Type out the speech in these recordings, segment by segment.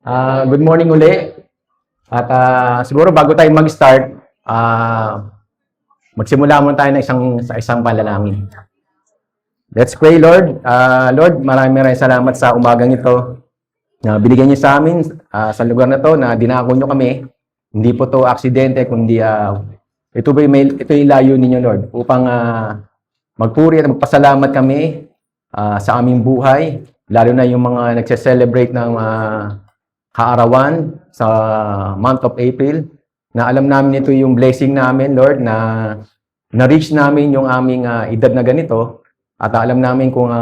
Good morning uli. At siguro bago tayo mag-start, magsimula muna tayo ng isang panalangin. Let's pray, Lord. Lord, maraming salamat sa umagang ito na binigyan niyo sa amin sa lugar na to na dinako niyo kami. Hindi po to aksidente, kundi ito yung layo ninyo, Lord, upang magpuri at magpasalamat kami sa aming buhay, lalo na yung mga nagse-celebrate ng kaarawan sa month of April, na alam namin ito yung blessing namin, Lord, na na-reach namin yung aming edad na ganito, at alam namin kung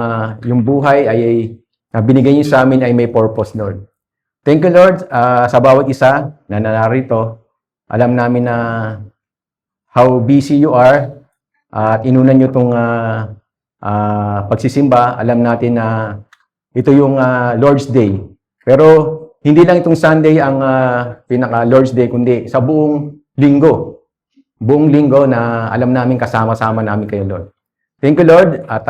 yung buhay ay binigay niyo sa amin ay may purpose, Lord. Thank you, Lord, sa bawat isa na narito. Alam namin na how busy you are, at inunan niyo itong pagsisimba. Alam natin na ito yung Lord's Day. Pero hindi lang itong Sunday ang pinaka-Lord's Day, kundi sa buong linggo. Buong linggo na alam namin kasama-sama namin kayo, Lord. Thank you, Lord. At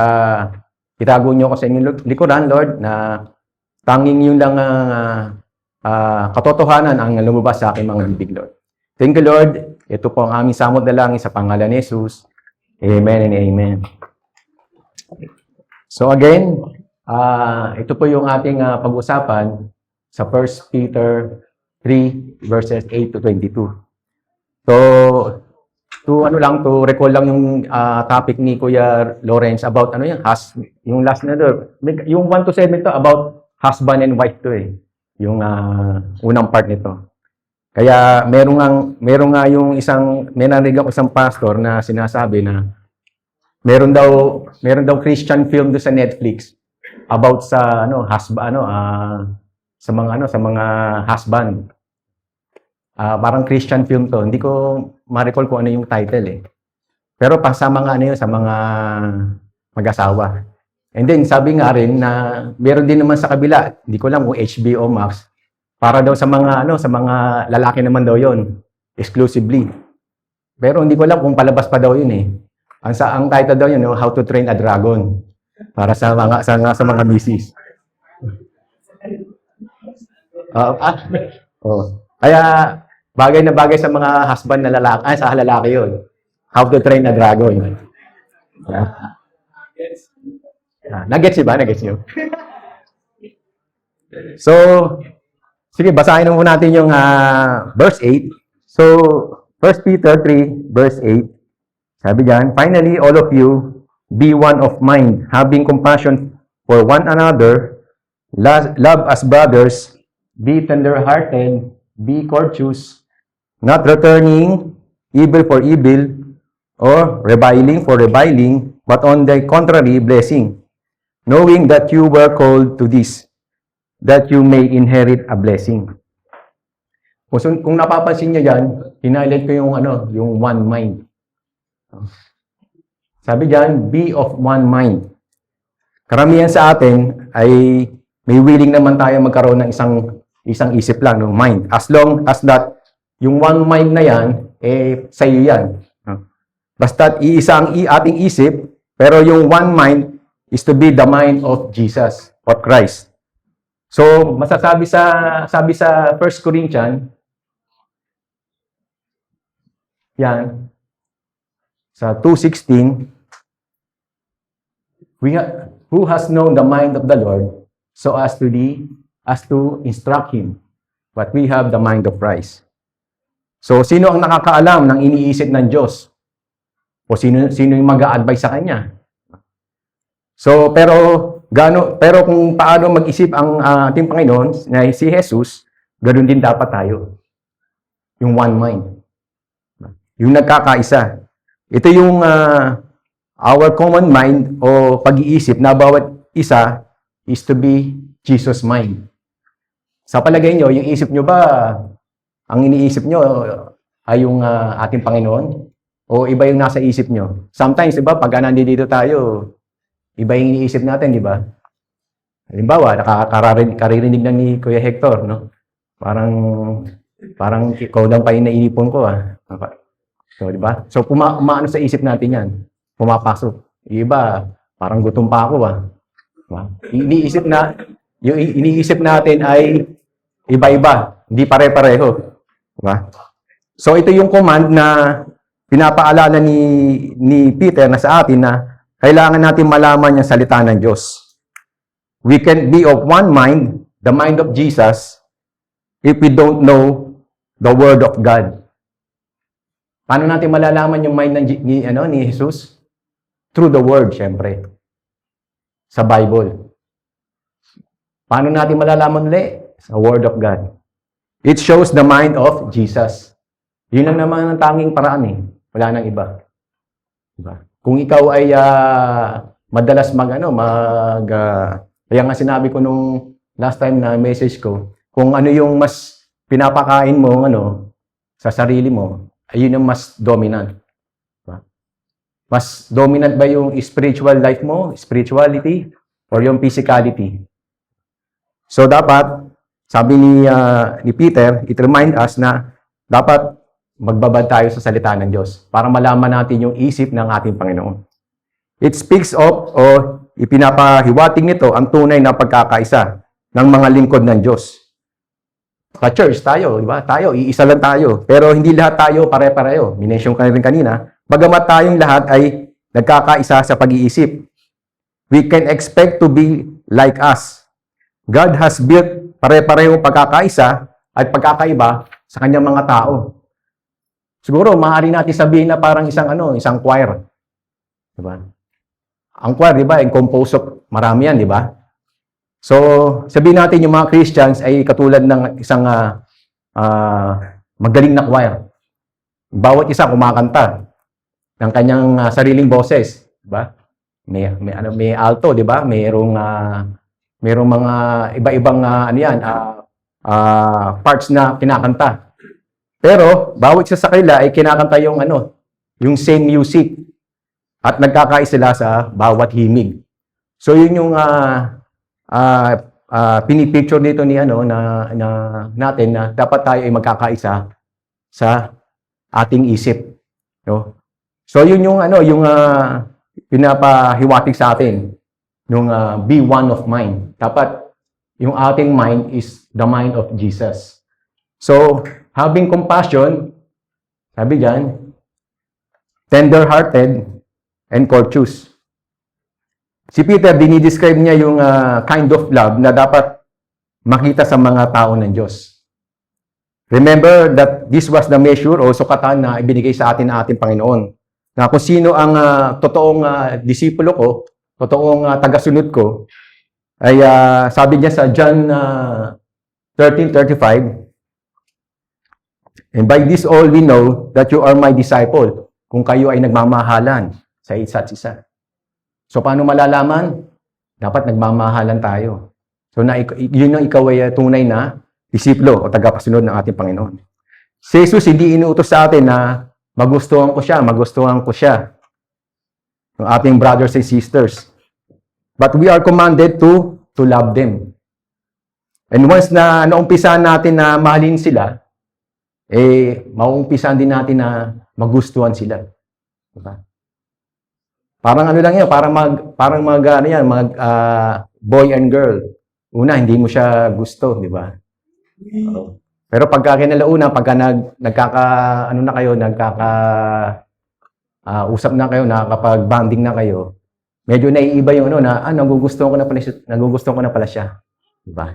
itago niyo ako sa inyong likuran, Lord, na tanging yun lang katotohanan ang lumabas sa aking mga bibig, Lord. Thank you, Lord. Ito po ang aming samot na langin sa pangalan ni Jesus. Amen and amen. So again, ito po yung ating pag-usapan sa 1 Peter 3 verses 8 to 22. So, to recall lang yung topic ni Kuya Lawrence about yung last na doon. Yung 1 to 7 to about husband and wife to eh. Yung unang part nito. Kaya meron nga yung may narinig ako isang pastor na sinasabi na meron daw Christian film doon sa Netflix about sa sa mga husband. Parang Christian film to. Hindi ko ma-recall kung ano yung title eh. Pero pa sa mga sa mga mag-asawa. And then sabi nga rin na meron din naman sa kabila, hindi ko lang kung HBO Max, para daw sa mga lalaki naman daw 'yon, exclusively. Pero hindi ko alam kung palabas pa daw 'yun eh. Ang title daw 'yun, How to Train a Dragon, para sa mga misis. Kaya bagay na bagay sa mga husband na lalaki, sa lalaki 'yon. How to Train a Dragon. Nagets ba? Nagets niyo? So, sige, basahin muna natin yung verse 8. So, 1 Peter 3, verse 8. Sabi diyan, finally, all of you, be one of mind, having compassion for one another, love as brothers, be tender-hearted, be courteous, not returning evil for evil, or reviling for reviling, but on the contrary, blessing, knowing that you were called to this, that you may inherit a blessing. Kung napapansin niyo diyan, hinighlight ko yung one mind. Sabi diyan, be of one mind. Karamihan sa atin ay may willing naman tayo magkaroon ng isang isip lang, mind. As long as that yung one mind na yan, sa iyo yan. Basta iisa ang ating isip, pero yung one mind is to be the mind of Jesus, of Christ. So, sabi sa 1 Corinthians, yan, sa 2:16, who has known the mind of the Lord, so as to instruct him, but we have the mind of Christ. So, sino ang nakakaalam ng iniisip ng Diyos? O sino yung mag-a-advise sa Kanya? So, pero kung paano mag-isip ang ating Panginoon, na si Jesus, ganoon din dapat tayo. Yung one mind. Yung nagkakaisa. Ito yung our common mind o pag-iisip na bawat isa is to be Jesus' mind. Sa palagay nyo, yung isip nyo ba, ang iniisip nyo ay yung ating Panginoon? O iba yung nasa isip nyo? Sometimes, diba, pag nandito tayo, iba yung iniisip natin, di ba? Halimbawa, nakaririnig lang ni Kuya Hector, no? Parang ikaw lang pa yung nainipon ko, So, di ba? So, umaano sa isip natin yan. Pumapasok. Iba, parang gutom pa ako, Diba? Yung iniisip natin ay Iba-iba. Hindi pare-pareho. Diba? So, ito yung command na pinapaalala ni Peter na sa atin na kailangan natin malaman yung salita ng Diyos. We can be of one mind, the mind of Jesus, if we don't know the Word of God. Paano natin malalaman yung mind ni Jesus? Through the Word, syempre. Sa Bible. Paano natin malalaman ulit? Sa Word of God. It shows the mind of Jesus. Yun lang naman ang tanging paraan eh. Wala nang iba. Diba? Kung ikaw ay madalas kaya nga sinabi ko nung last time na message ko, kung ano yung mas pinapakain mo sa sarili mo, ayun yung mas dominant. Diba? Mas dominant ba yung spiritual life mo, spirituality, or yung physicality? So dapat, sabi ni Peter, it remind us na dapat magbabad tayo sa salita ng Diyos para malaman natin yung isip ng ating Panginoon. It speaks of, o ipinapahiwatig nito, ang tunay na pagkakaisa ng mga lingkod ng Diyos. Sa church tayo, di ba? Tayo, iisa lang tayo. Pero hindi lahat tayo pare-pareho. Minention ko na rin kanina. Bagamat tayong lahat ay nagkakaisa sa pag-iisip. We can expect to be like us. God has built pare-pareho pagkakaisa at pagkakaiba sa kanyang mga tao. Siguro, maaari natin sabihin na parang isang choir. Diba? Ang choir, di ba, ay composed of marami yan, di ba? So, sabihin natin yung mga Christians ay katulad ng isang magaling na choir. Bawat isa kumakanta ng kanyang sariling boses, di ba? May alto, di ba? Mayroong mga iba-ibang parts na kinakanta. Pero bawat isa sa kanila ay kinakanta yung same music at nagkakaisa sila sa bawat himig. So yun yung pinipicture dito natin na dapat tayo ay magkakaisa sa ating isip, no? So yun yung pinapahiwatig sa atin yung be one of mind. Dapat yung ating mind is the mind of Jesus. So having compassion, sabi diyan, tender-hearted and courteous. Si Peter, dinidescribe niya yung kind of love na dapat makita sa mga tao ng Diyos. Remember that this was the measure o sukatan na ibinigay sa atin ng ating Panginoon. Na kung sino ang totoong disipulo ko, totoong tagasunod ko, ay sabi niya sa John 13:35, and by this all we know that you are my disciple, kung kayo ay nagmamahalan sa isa't isa. So, paano malalaman? Dapat nagmamahalan tayo. So, yun ang ikaw ay tunay na disiplo o tagapasunod ng ating Panginoon. Si Jesus hindi inuutos sa atin na magustuhan ko siya, ng ating brothers and sisters. But we are commanded to love them. And once na naumpisahan natin na mahalin sila, mauumpisahan din natin na magustuhan sila. Diba? Parang lang yan, boy and girl. Una, hindi mo siya gusto, di ba? Pero pagka kinalauna, pagka usap na kayo, nakakapag-bonding na kayo, medyo naiiba yung nagugustuhan ko na pala siya. Di ba?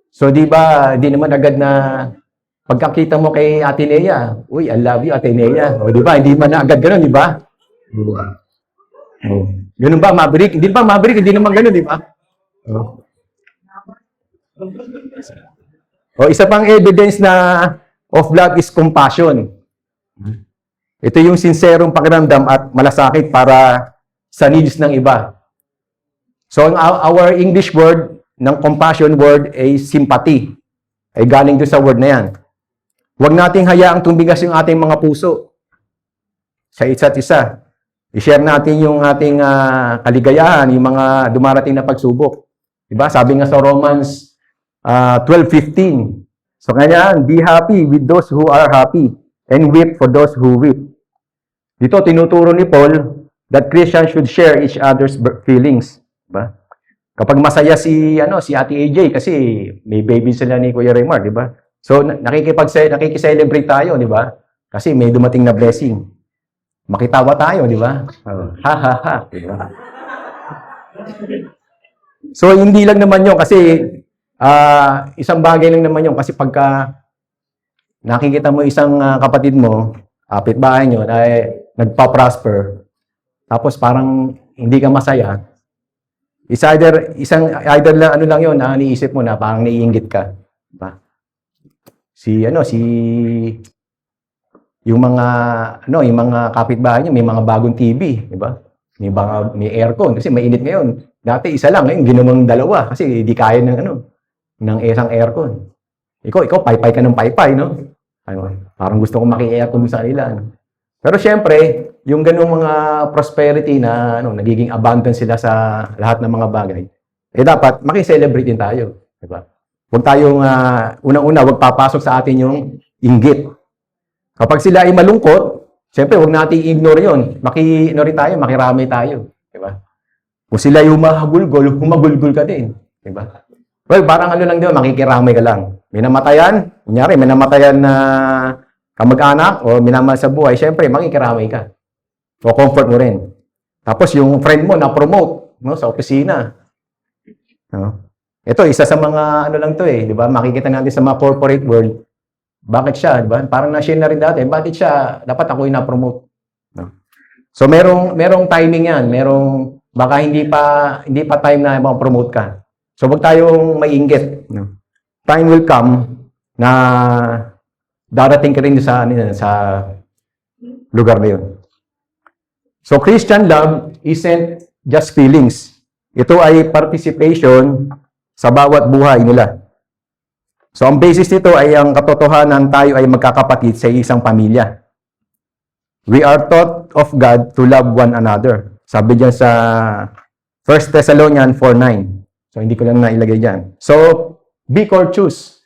So, di ba, di naman agad na pagkakita mo kay Ate Nea, uy, I love you, Ate Nea. O, di ba? Hindi man na agad gano'n, di ba? Ganun ba, Maverick? Hindi ba, Maverick? Hindi naman gano'n, di ba? Isa pang evidence of love is compassion. Ito yung sinserong pakiramdam at malasakit para sa needs ng iba. So, our English word ng compassion word ay sympathy. Ay galing doon sa word na yan. Huwag nating hayaang tumigas yung ating mga puso sa isa't isa. I-share natin yung ating kaligayahan, yung mga dumarating na pagsubok. Diba? Sabi nga sa Romans 12:15. So kaya, be happy with those who are happy and weep for those who weep. Dito, tinuturo ni Paul that Christians should share each other's feelings. Diba? Kapag masaya si Ate AJ kasi may baby sila ni Kuya Raymar, di ba? So nakikicelebrate tayo, di ba? Kasi may dumating na blessing. Makitawa tayo, di ba? Ha ha ha, di ba? So hindi lang naman 'yon kasi isang bagay lang naman 'yon kasi pagka nakikita mo isang kapatid mo, kapitbahay nyo ay nagpa-prosper, tapos parang hindi ka masaya, either lang ano lang 'yon, iniisip mo na parang naiinggit ka, diba? Yung mga kapitbahay niyo may mga bagong TV, di ba? May aircon kasi mainit ngayon. Dati isa lang, ngayon ginawang dalawa kasi hindi kaya ng isang aircon. Ikaw paypay ka ng paypay, no? Parang gusto ko maki-aircon sa kanila. No? Pero syempre, yung ganung mga prosperity na nagiging abundant sila sa lahat ng mga bagay, dapat maki-celebrate din tayo, di ba? Huwag tayong unang-una, huwag papasok sa atin yung inggit. Kapag sila ay malungkot, syempre huwag nating ignore 'yon. Tayo, makiramay tayo, di ba? Kung sila yung humagulgol ka din, di ba? Well, parang lang din, makikiramay ka lang. May namatayan, kunyari, may namatayan na kamag-anak o minamahal sa buhay, syempre, makikiramay ka. O comfort mo rin. Tapos yung friend mo na-promote sa opisina. No? Ito, isa sa mga lang to di ba? Makikita natin sa mga corporate world. Bakit siya, di ba? Parang na-share na rin dati. Bakit siya? Dapat ako yung na-promote. No? So, merong timing yan. Baka hindi pa time na ma-promote ka. So, wag tayong maiinggit. No? Time will come na darating ka rin sa lugar na yun. So, Christian love isn't just feelings. Ito ay participation sa bawat buhay nila. So, ang basis nito ay ang katotohanan tayo ay magkakapatid sa isang pamilya. We are taught of God to love one another. Sabi diyan sa 1 Thessalonians 4:9. So, hindi ko lang nailagay diyan. So, be courteous.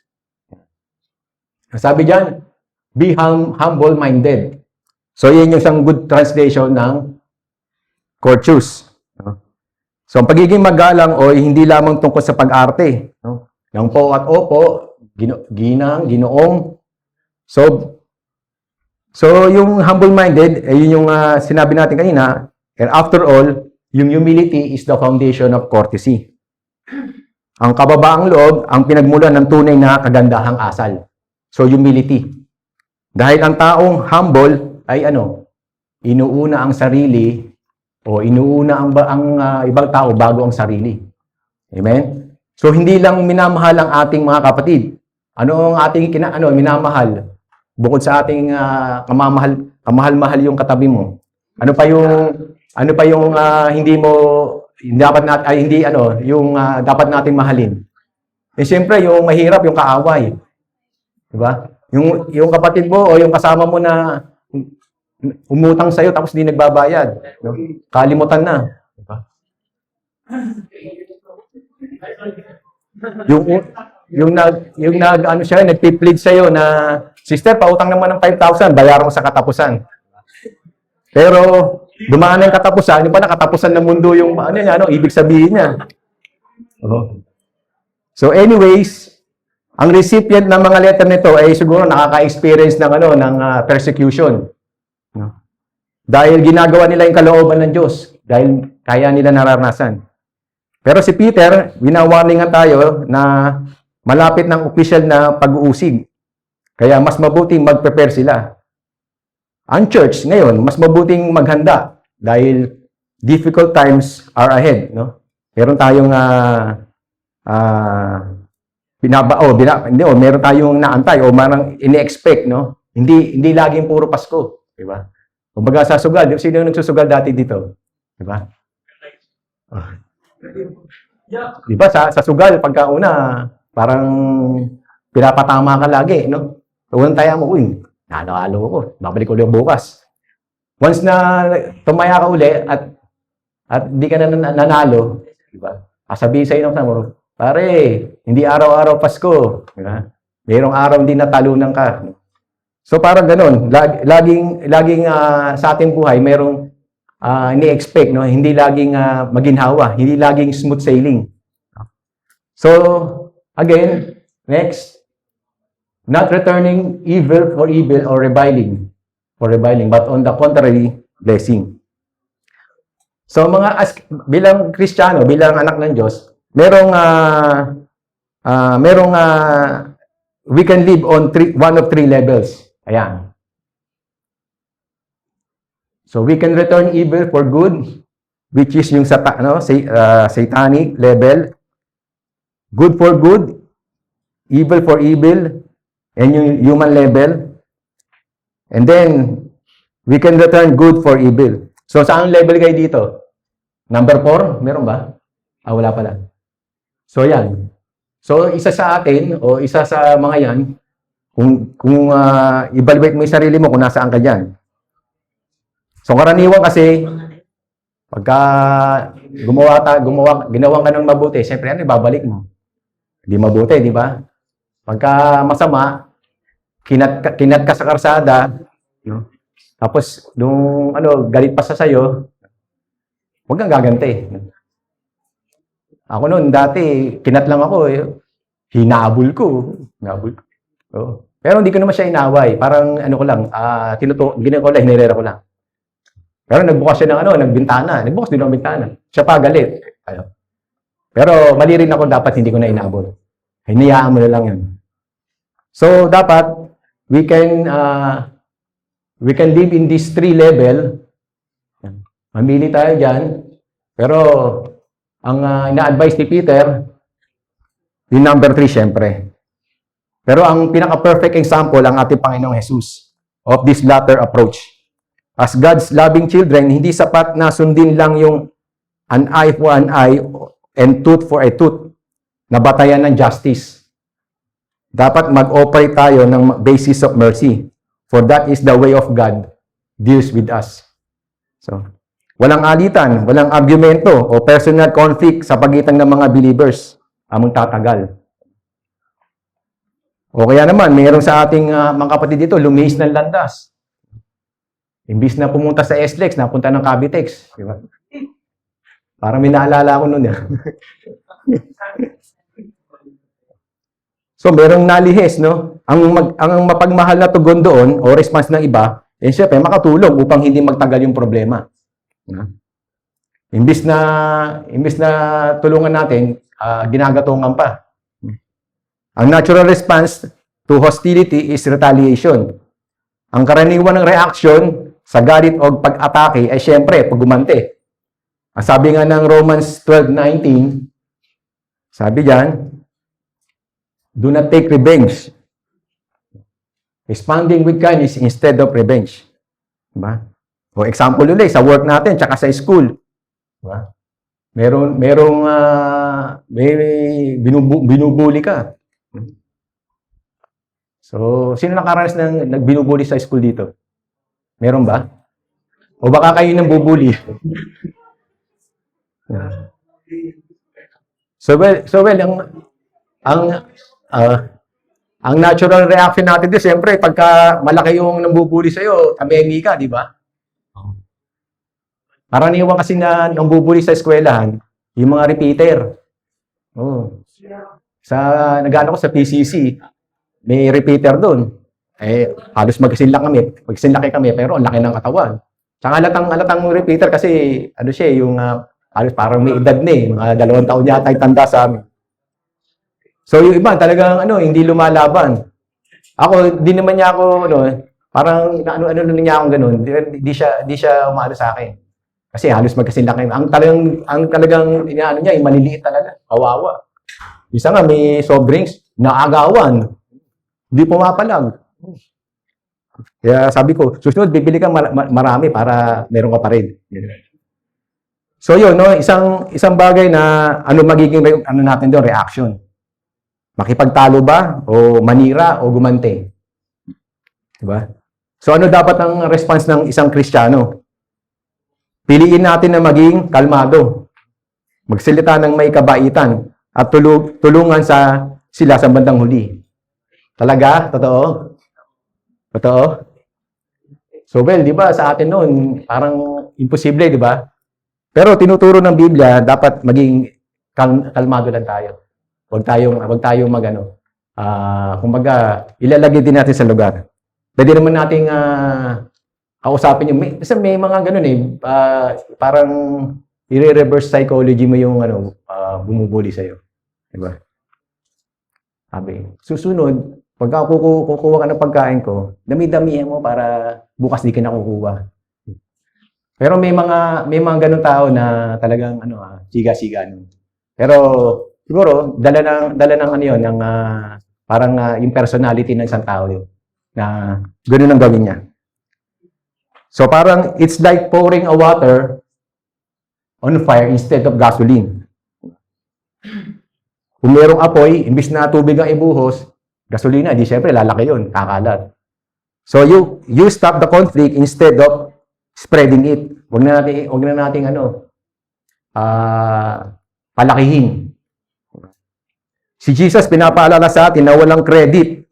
Sabi diyan, be humble-minded. So, yun yung isang good translation ng courteous. So, ang pagiging magalang o hindi lamang tungkol sa pag-arte. Ng po at opo, ginang, ginoong. So yung humble-minded, yun yung sinabi natin kanina, and after all, yung humility is the foundation of courtesy. Ang kababaang loob, ang pinagmulan ng tunay na kagandahang asal. So humility. Dahil ang taong humble ay inuuna ang sarili o inuuna ang ibang tao bago ang sarili. Amen? So hindi lang minamahal ang ating mga kapatid. Ano ang ating minamahal? Bukod sa ating kamahal-mahal yung katabi mo. Ano pa yung dapat nating mahalin? Siyempre yung mahirap, yung kaaway. 'Di ba? Yung kapatid mo o yung kasama mo na umutang sa iyo tapos hindi nagbabayad. Kalimutan na, 'di ba? Nagpi-plead sa iyo na, sister, pautang naman ng 5,000, bayaran mo sa katapusan. Pero dumaan na yung katapusan, yung pa na katapusan ng mundo yung ibig sabihin niya. So anyways, ang recipient ng mga letter nito ay siguro nakaka-experience ng persecution. Dahil ginagawa nila yung kalooban ng Diyos, dahil kaya nila naranasan. Pero si Peter, winawarningan tayo na malapit ng opisyal na pag-uusig. Kaya mas mabuting mag-prepare sila. Ang church ngayon, mas mabuting maghanda dahil difficult times are ahead. No? Meron tayong meron tayong naantay o marang ini-expect. No? Hindi laging puro Pasko. Diba? Kumbaga sa sugal, sino yung nagsusugal dati dito? Diba? Diba sa sugal, pagkauna, parang pinapatama ka lagi, no? Unang taya mo, nanalo ko, babalik ulit bukas. Once na tumaya ka uli at di ka na nanalo, diba? Sabihin sa'yo ng tamo, pare, hindi araw-araw Pasko, diba? Mayroong araw hindi natalunan ka. So parang ganun, laging sa ating buhay, mayroong ini-expect, no? Hindi laging maginhawa, hindi laging smooth sailing. So, again, next, not returning evil for evil or reviling, but on the contrary, blessing. So, bilang Kristiyano, bilang anak ng Diyos, we can live on one of three levels. Ayan. So, we can return evil for good, which is yung satanic level. Good for good, evil for evil, and yung human level. And then, we can return good for evil. So, saan level kayo dito? Number 4? Meron ba? Wala pala. So, yan. So, isa sa atin, o isa sa mga yan, kung evaluate mo yung sarili mo kung nasaan ka dyan. So, karaniwan kasi, pagka ginawa ka ng mabuti, siyempre, ibabalik mo? Hindi mabuti, di ba? Pagka masama, kinat ka sa karsada, no? Tapos, galit pa sa sayo, huwag kang gaganti. Ako noon, dati, kinat lang ako, hinabol ko. Oh. Pero hindi ko naman siya inaway. Parang, ginawa ko lang, hinirera ko lang. Pero nagbukas siya ng nagbintana. Nagbukas din ng bintana. Siya pa galit. Pero mali rin ako, dapat hindi ko na inabol. Hinayaan mo na lang yan. So, dapat, we can live in this three level. Mamili tayo dyan. Pero, ang ina-advise ni Peter, yung number 3, syempre. Pero ang pinaka-perfect example, ang ating Panginoong Jesus of this latter approach. As God's loving children, hindi sapat na sundin lang yung an eye for an eye and tooth for a tooth na batayan ng justice. Dapat mag-operate tayo ng basis of mercy. For that is the way of God deals with us. So, walang alitan, walang argumento o personal conflict sa pagitan ng mga believers among tatagal. O kaya naman, mayroon sa ating mga kapatid dito, lumihis ng landas. Imbis na pumunta sa SLEX, napunta ng Cavitex. Di ba? Parang may naalala ako nun. So, merong nalihis, no? Ang mapagmahal na tugon doon, o response ng iba, syempre, makatulong upang hindi magtagal yung problema. Imbis na tulungan natin, ginagatungan pa. Ang natural response to hostility is retaliation. Ang karaniwan ng reaction sa galit o pag-atake ay syempre, pag-gumante. Ang sabi nga ng Romans 12:19, sabi diyan, do not take revenge. Responding with kindness instead of revenge. Diba? O example ulit, sa work natin, tsaka sa school. Diba? May binubuli ka. So, sino nakaranas ng nagbinubuli sa school dito? Meron ba? O baka kayo nang bubuli? So well, ang natural reaction natin din, siyempre, pagka malaki yung nambubuli sa'yo, tamemi ka, di ba? Karaniwan kasi na nambubuli sa eskwelahan, yung mga repeater. Nag-ano ko sa PCC, may repeater doon. Halos magsinlaki kami, pero ang laki ng katawan. Tsaka alatang repeater kasi, halos parang may edad na mga 2 taon yata yung tanda sa amin. So, yung iba, talagang, hindi lumalaban. Ako, di naman niya ako, parang, ano niya akong ganun. Di siya umano sa akin. Kasi halos magkasinlaki. Ang talagang, niya, yung maliliit talaga. Kawawa. Isa nga, may soft drinks, naagawan. Hindi pumapalag. Kaya sabi ko, susunod, bibili ka marami para meron ka pa rin. So yun, isang bagay na magiging natin doon, reaction. Makipagtalo ba? O manira? O gumante? Diba? So dapat ang response ng isang Kristiyano? Piliin natin na maging kalmado. Magsalita ng may kabaitan at tulungan sila sa bandang huli. Talaga? Totoo? Totoo? So, well, di ba, sa atin noon, parang imposible, di ba? Pero tinuturo ng Biblia, dapat maging kalmado lang tayo. Wag tayong kumbaga, ilalagay din natin sa lugar. Pwede naman nating kausapin yung, kasi may mga ganun parang i-reverse psychology mo yung bumubuli sa'yo. Diba? Sabi, susunod, pagka kukuha ka ng pagkain ko, dami-damihan mo para bukas di ka na kukuha. Pero may mga ganun tao na talagang siga-siga. Pero siguro dala ng ng parang yung personality ng isang tao yun, na ganoon ang gawin niya. So parang it's like pouring a water on fire instead of gasoline. Kung merong apoy, imbis na tubig ang ibuhos, gasolina, di syempre lalaki yun, kakalat. So you stop the conflict instead of spreading it. Huwag na nating palakihin. Si Jesus pinapaalala sa atin na walang credit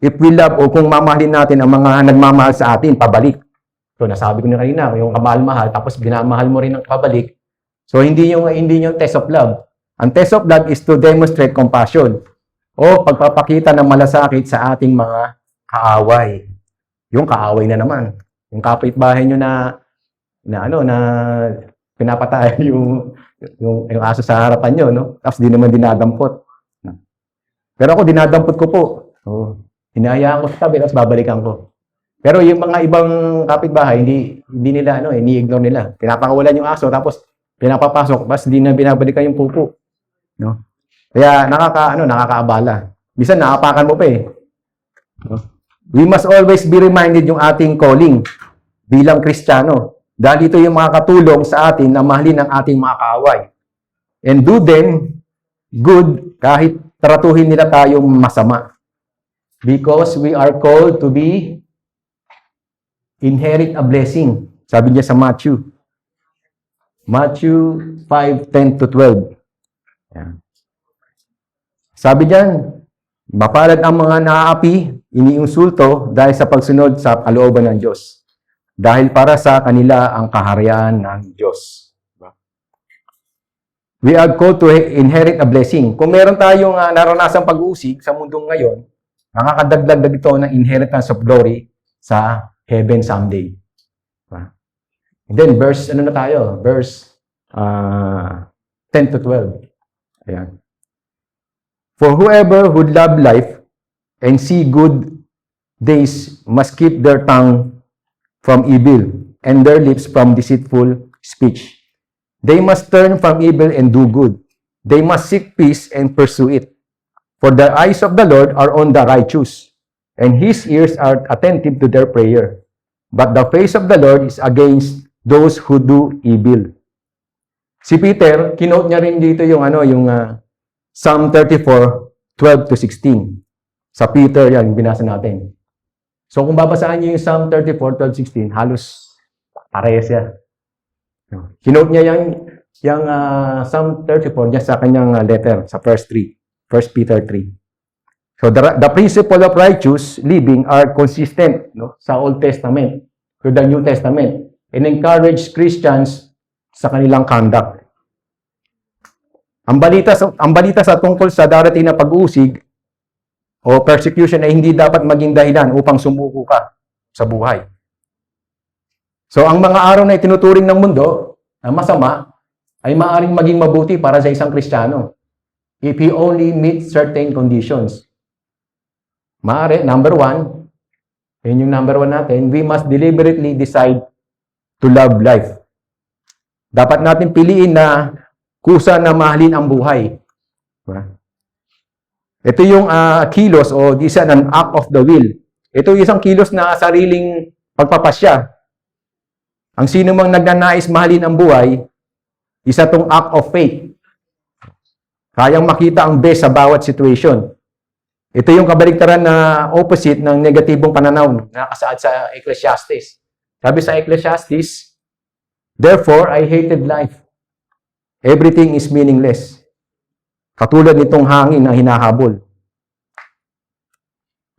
if we love o kung mamahalin natin ang mga nagmamahal sa atin, pabalik. So nasabi ko na kanina, yung kamahal-mahal, tapos binamahal mo rin ng pabalik. So hindi yung test of love. Ang test of love is to demonstrate compassion o pagpapakita ng malasakit sa ating mga kaaway. Yung kaaway na naman. Yung kapitbahay nyo na pinapatay yung aso sa harapan nyo, no? Tapos di naman dinadampot. Pero ako, dinadampot ko po. So, hinahayaan ko sa tabi, tapos babalikan ko. Pero yung mga ibang kapitbahay, hindi nila, ini-ignore nila. Pinapakawalan yung aso, tapos pinapapasok, tapos hindi na binabalikan yung pupo. No? Kaya, nakakaabala. Bisan, naapakan mo pa eh. No? We must always be reminded yung ating calling bilang Kristiyano. Dahil ito yung mga katulong sa atin na mahalin ang ating mga kaaway. And do them good kahit tratuhin nila tayong masama. Because we are called to inherit a blessing. Sabi niya sa Matthew 5:10-12. Yan. Sabi diyan, mapalad ang mga naaapi, iniinsulto dahil sa pagsunod sa kalooban ng Diyos. Dahil para sa kanila ang kaharian ng Diyos. We are called to inherit a blessing. Kung meron tayong naranasang pag-uusig sa mundong ngayon, nakakadagdag ito ng inheritance of glory sa heaven someday. And then, verse 10-12. Ayan. For whoever would love life and see good days must keep their tongue from evil and their lips from deceitful speech. They must turn from evil and do good. They must seek peace and pursue it. For the eyes of the Lord are on the righteous, and His ears are attentive to their prayer. But the face of the Lord is against those who do evil. Si Peter, kinote niya rin dito yung Psalm 34:12-16. Sa Peter yan, binasa natin. So kung babasahin niyo yung Psalm 34:12-16, halos parehas yan. Kinote niya yung Psalm 34 niya sa kanyang letter, sa verse 3. 1 Peter 3. So the principle of righteous living are consistent sa Old Testament to the New Testament and encourage Christians sa kanilang conduct. Ang balita sa tungkol sa darating na pag-uusig o persecution ay hindi dapat maging dahilan upang sumuko ka sa buhay. So, ang mga araw na itinuturing ng mundo na masama ay maaaring maging mabuti para sa isang Kristiyano if he only meets certain conditions. Maaari, number 1, yun yung number 1 natin, we must deliberately decide to love life. Dapat natin piliin na kusa na mahalin ang buhay. Ito yung kilos o isa ng act of the will. Ito yung isang kilos na sariling pagpapasya. Ang sino mang nagnanais mahalin ang buhay, isa tong act of faith. Kayang makita ang best sa bawat situation. Ito yung kabaliktaran na opposite ng negatibong pananaw na nakasaad sa Ecclesiastes. Sabi sa Ecclesiastes, therefore, I hated life. Everything is meaningless. Katulad nitong hangin na hinahabol.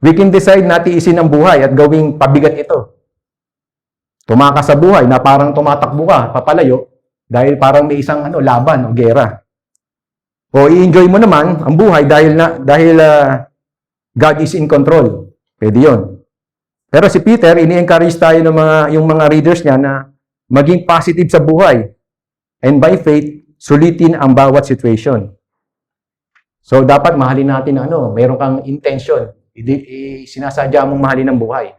We can decide na tiisin ang buhay at gawing pabigat ito. Tumakas sa buhay na parang tumatakbo ka, papalayo, dahil parang may isang laban o gera. O i-enjoy mo naman ang buhay dahil God is in control. Pwede 'yon. Pero si Peter, ini-encourage tayo ng yung mga readers niya na maging positive sa buhay. And by faith, sulitin ang bawat situation. So, dapat mahalin natin meron kang intention. Sinasadya mong mahalin ang buhay.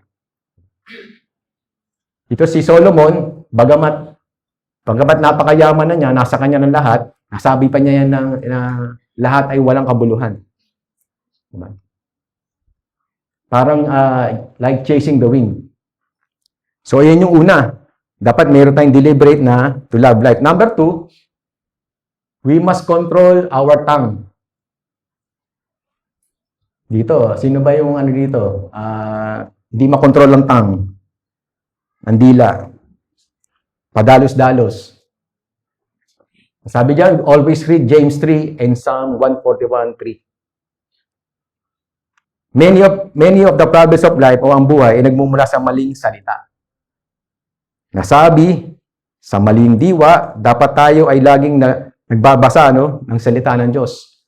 Ito si Solomon, bagamat napakayaman na niya, nasa kanya ng lahat, nasabi pa niya yan na lahat ay walang kabuluhan. Parang like chasing the wind. So, yan yung una. Dapat meron tayong deliberate na to love life. Number 2, we must control our tongue. Dito, sino ba yung dito? Hindi makontrol ang tongue. Ang dila. Padalos-dalos. Sabi diyan, always read James 3 and Psalm 141:3. Many of the problems of life o ang buhay ay nagmumula sa maling salita. Nasabi, sa maling diwa, dapat tayo ay laging nagbabasa ng salita ng Diyos.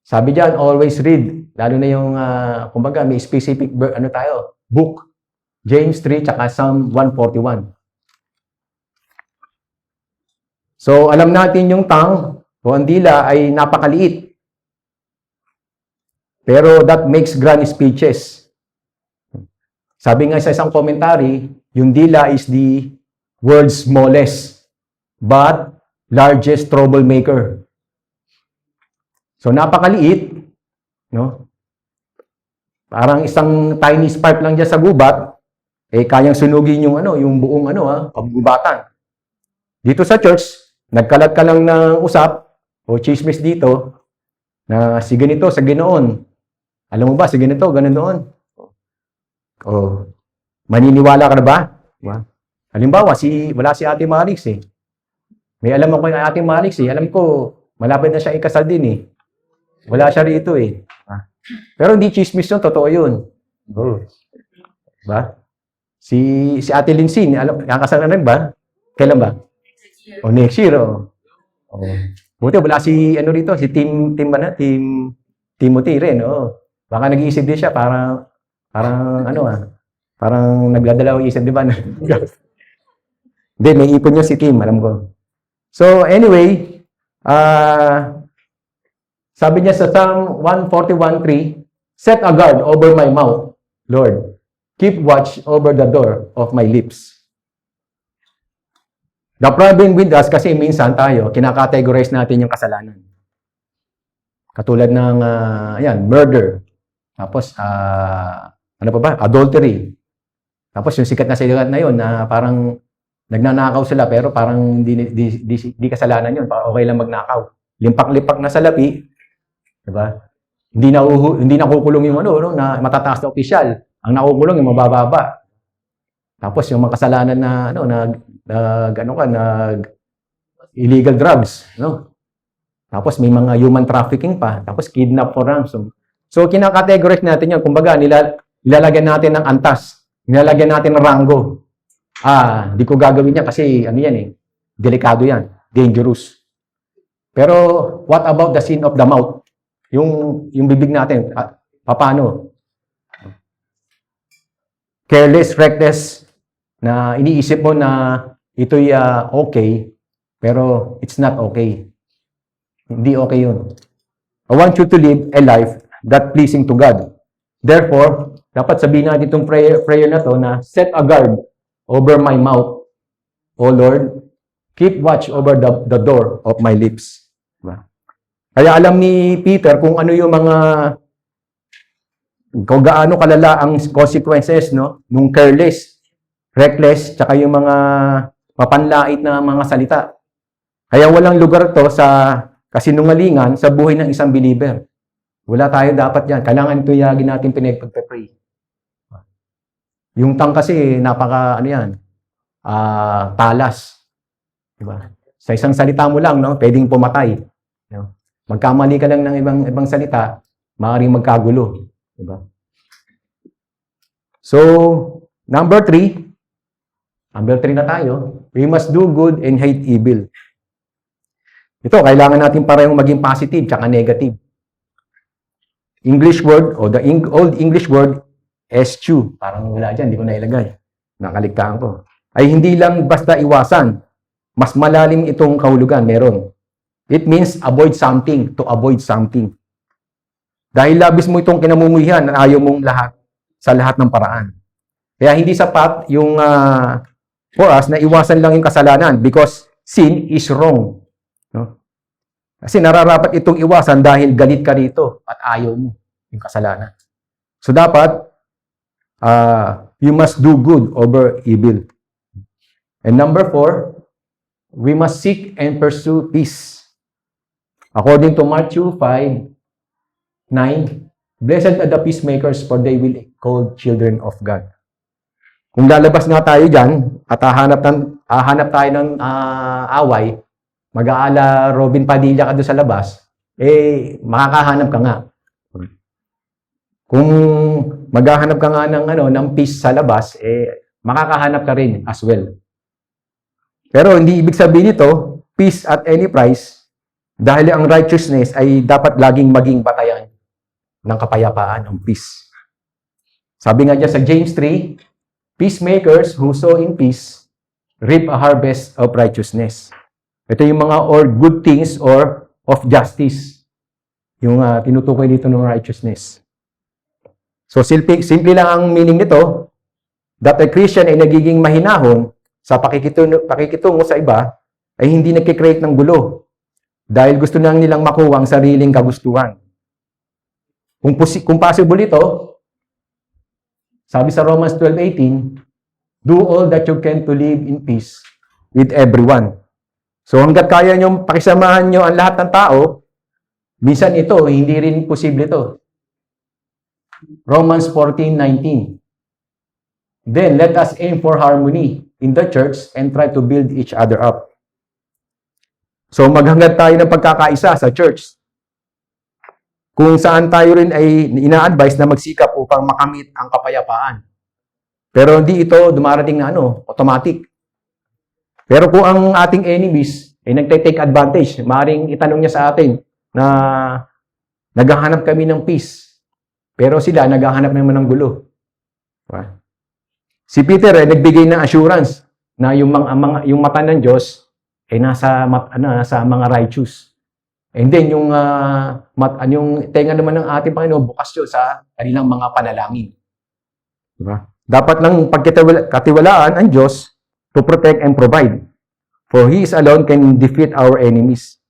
Sabi diyan, always read. Lalo na yung, kumbaga, may specific book. James 3 tsaka Psalm 141. So, alam natin yung tongue o ang dila ay napakaliit. Pero that makes grand speeches. Sabi nga sa isang commentary, yung dila is the world's smallest but largest troublemaker. So, napakaliit, no? Parang isang tiny spark lang dyan sa gubat, kayang sunugin yung buong pagubatan. Dito sa church, nagkalat ka lang ng usap o chismis dito na si ganito sa Ginoon. Alam mo ba, si ganito, ganun doon. O, maniniwala ka na ba? Halimbawa, wala si Ate Marix eh. May alam ako yung Ate Marix eh. Alam ko, malapit na siya ikasal din eh. Wala siya rito eh. Pero hindi chismis yun, totoo yun. Ba? Si Ate Lindsay, kakasal na rin ba? Kailan ba? O next year, Buti wala si rito, si Tim Timothy rin, Baka nag-iisip din siya, parang nagdadalawang isip, di ba? Hindi, may ipon niya si Tim, alam ko. So, anyway, sabi niya sa Psalm 141:3, set a guard over my mouth, Lord. Keep watch over the door of my lips. The problem with us, kasi minsan tayo, kinakategorize natin yung kasalanan. Katulad ng, murder. Tapos, ano pa ba? Adultery. Tapos, yung sikat na yun, na parang nagnanakaw sila, pero parang di kasalanan yun. Okay lang magnakaw. Limpak-lipak na salapi, diba? Hindi nakukulong yung na matataas na opisyal. Ang nakukulong yung mabababa. Tapos, yung mga kasalanan na, illegal drugs, Tapos, may mga human trafficking pa. Tapos, kidnap for ransom. So, kinakategorize natin yun. Kumbaga, nilalagyan natin ng antas. Nilalagyan natin ng rango. Di ko gagawin yan kasi, delikado yan. Dangerous. Pero, what about the sin of the mouth? Yung bibig natin, paano? Careless, reckless, na iniisip mo na ito'y okay, pero it's not okay. Hindi okay yun. I want you to live a life that pleasing to God. Therefore, dapat sabihin natin itong prayer na to na set a guard over my mouth. O Lord, keep watch over the door of my lips. Kaya alam ni Peter kung ano yung kung gaano kalala ang consequences nung careless, reckless, tsaka yung mga mapanlait na mga salita. Kaya walang lugar to sa kasinungalingan sa buhay ng isang believer. Wala tayo dapat yan. Kailangan tuyagin natin pinagpagpe-pray. Yung tongue kasi, talas. Diba? Sa isang salita mo lang, pwedeng pumatay. Magkamali ka lang ng ibang salita, maaaring magkagulo. Diba? So, number 3 na tayo, we must do good and hate evil. Ito, kailangan natin parehong maging positive tsaka negative. English word, o the old English word, eschew. Parang wala dyan, hindi ko nailagay. Nakaligtaan ko. Ay hindi lang basta iwasan. Mas malalim itong kahulugan, meron. It means avoid something, to avoid something. Dahil labis mo itong kinamumuhian, ayaw mong sa lahat ng paraan. Kaya hindi sapat yung for us na iwasan lang yung kasalanan because sin is wrong. No? Kasi nararapat itong iwasan dahil galit ka rito at ayaw mo yung kasalanan. So dapat, you must do good over evil. And number 4, we must seek and pursue peace. According to Matthew 5:9, blessed are the peacemakers, for they will be called children of God. Kung lalabas nga tayo dyan at hahanap tayo ng away, mag-aala Robin Padilla ka doon sa labas, makakahanap ka nga. Kung maghahanap ka nga ng peace sa labas, makakahanap ka rin as well. Pero hindi ibig sabihin nito, peace at any price, dahil ang righteousness ay dapat laging maging batayan ng kapayapaan, ng peace. Sabi nga dyan sa James 3, peacemakers who sow in peace reap a harvest of righteousness. Ito yung mga or good things or of justice. Yung tinutukoy dito ng righteousness. So, simple lang ang meaning nito, that a Christian ay nagiging mahinahon sa pakikitungo sa iba ay hindi nagkikreate ng gulo dahil gusto nang nilang makuha ang sariling kagustuhan. Kung possible ito, sabi sa Romans 12:18, do all that you can to live in peace with everyone. So hanggat kaya nyo pakisamahan nyo ang lahat ng tao, minsan ito, hindi rin posible ito. Romans 14:19. Then let us aim for harmony in the church and try to build each other up. So maghangad tayo ng pagkakaisa sa church. Kung saan tayo rin ay ina-advise na magsikap upang makamit ang kapayapaan. Pero hindi ito dumarating na automatic. Pero kung ang ating enemies ay nagte-take advantage, maaaring itanong niya sa atin na naghahanap kami ng peace. Pero sila naghahanap naman ng gulo. Diba? Si Peter ay nagbigay ng assurance na yung mata ng Diyos ay nasa mga righteous. And then, yung tenga naman ng ating Panginoon, bukas yun sa kanilang mga panalangin. Diba? Dapat lang pagkatiwalaan ang Diyos to protect and provide. For He is alone can defeat our enemies.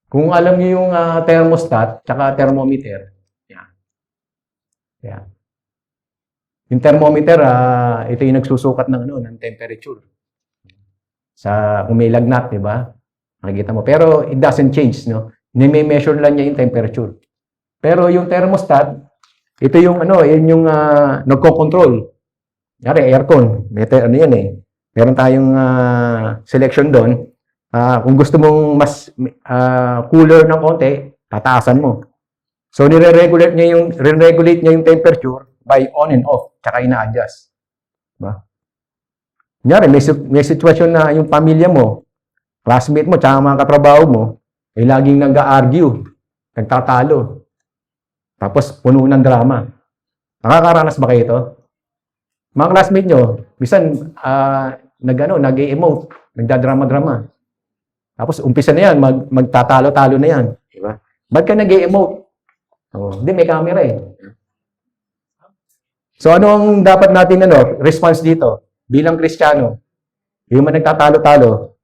Kung alam niyo yung thermostat, tsaka thermometer, yan. Yung thermometer, ito yung nagsusukat ng temperature. Kung may lagnat, di ba? Makikita mo. Pero it doesn't change, no? May-measure lang niya yung temperature. Pero yung thermostat, ito yung yun yung nagko-control. Yari, aircon. Yan eh. Meron tayong selection doon. Kung gusto mong mas cooler ng konti, tataasan mo. So, nire-regulate niya yung temperature by on and off, tsaka ina-adjust. Diba? Yari, may sitwasyon na yung pamilya mo, classmate mo, tsaka mga katrabaho mo, ay laging nag-argue, nagtatalo. Tapos, puno ng drama. Nakakaranas ba kayo ito? Mga classmate nyo, bisan, nag-emote, nagdadrama-drama. Tapos, umpisa na yan, magtatalo-talo na yan. Diba? Ba't ka nag-emote? Hindi, may camera eh. So, ano ang dapat natin response dito? Bilang Kristiyano, yung mga nagtatalo-talo,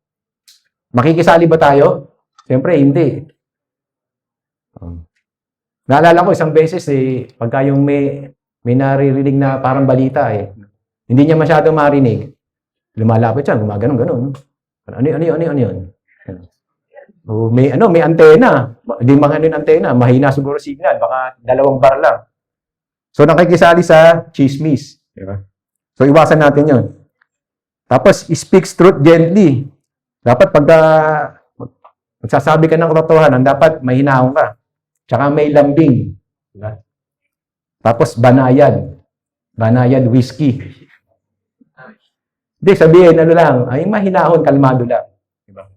makikisali ba tayo? Siyempre, hindi. Naalala ko isang beses pagka yung may naririnig na parang balita hindi niya masyado marinig. Lumalapit siya, gumaganon-ganon. Ano yun? May antena. Hindi mga yung antena. Mahina siguro signal. Baka 2 bar lang. So, nakikisali sa chismis. Diba? So, iwasan natin yun. Tapos, speaks truth gently. Dapat pagka magsasabi ka ng katotohanan, dapat mahinahon ka. Tsaka may lambing. Diba? Tapos, banayad. Banayad whiskey. Hindi, sabihin, ay mahinahon, kalmado lang. Diba?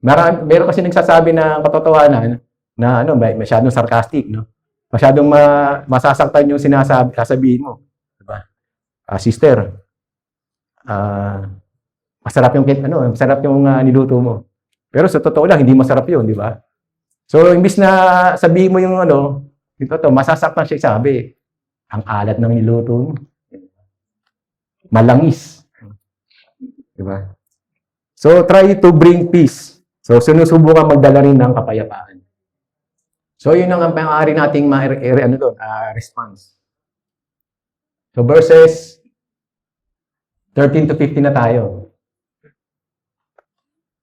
Meron kasi nagsasabi na katotohanan na masyadong sarcastic, no? Masyadong masasaktan yung sasabihin mo, 'di ba? Sister, masarap yung niluto mo. Pero sa totoo lang hindi masarap 'yun, di ba? So imbis na sabihin mo yung masasaktan siya sabi, ang alat ng niluto mo. Malangis. Di ba? So try to bring peace. So sinusubukan magdala rin ng kapayapaan. So yun ang maaari nating response. So verses 13 to 15 na tayo.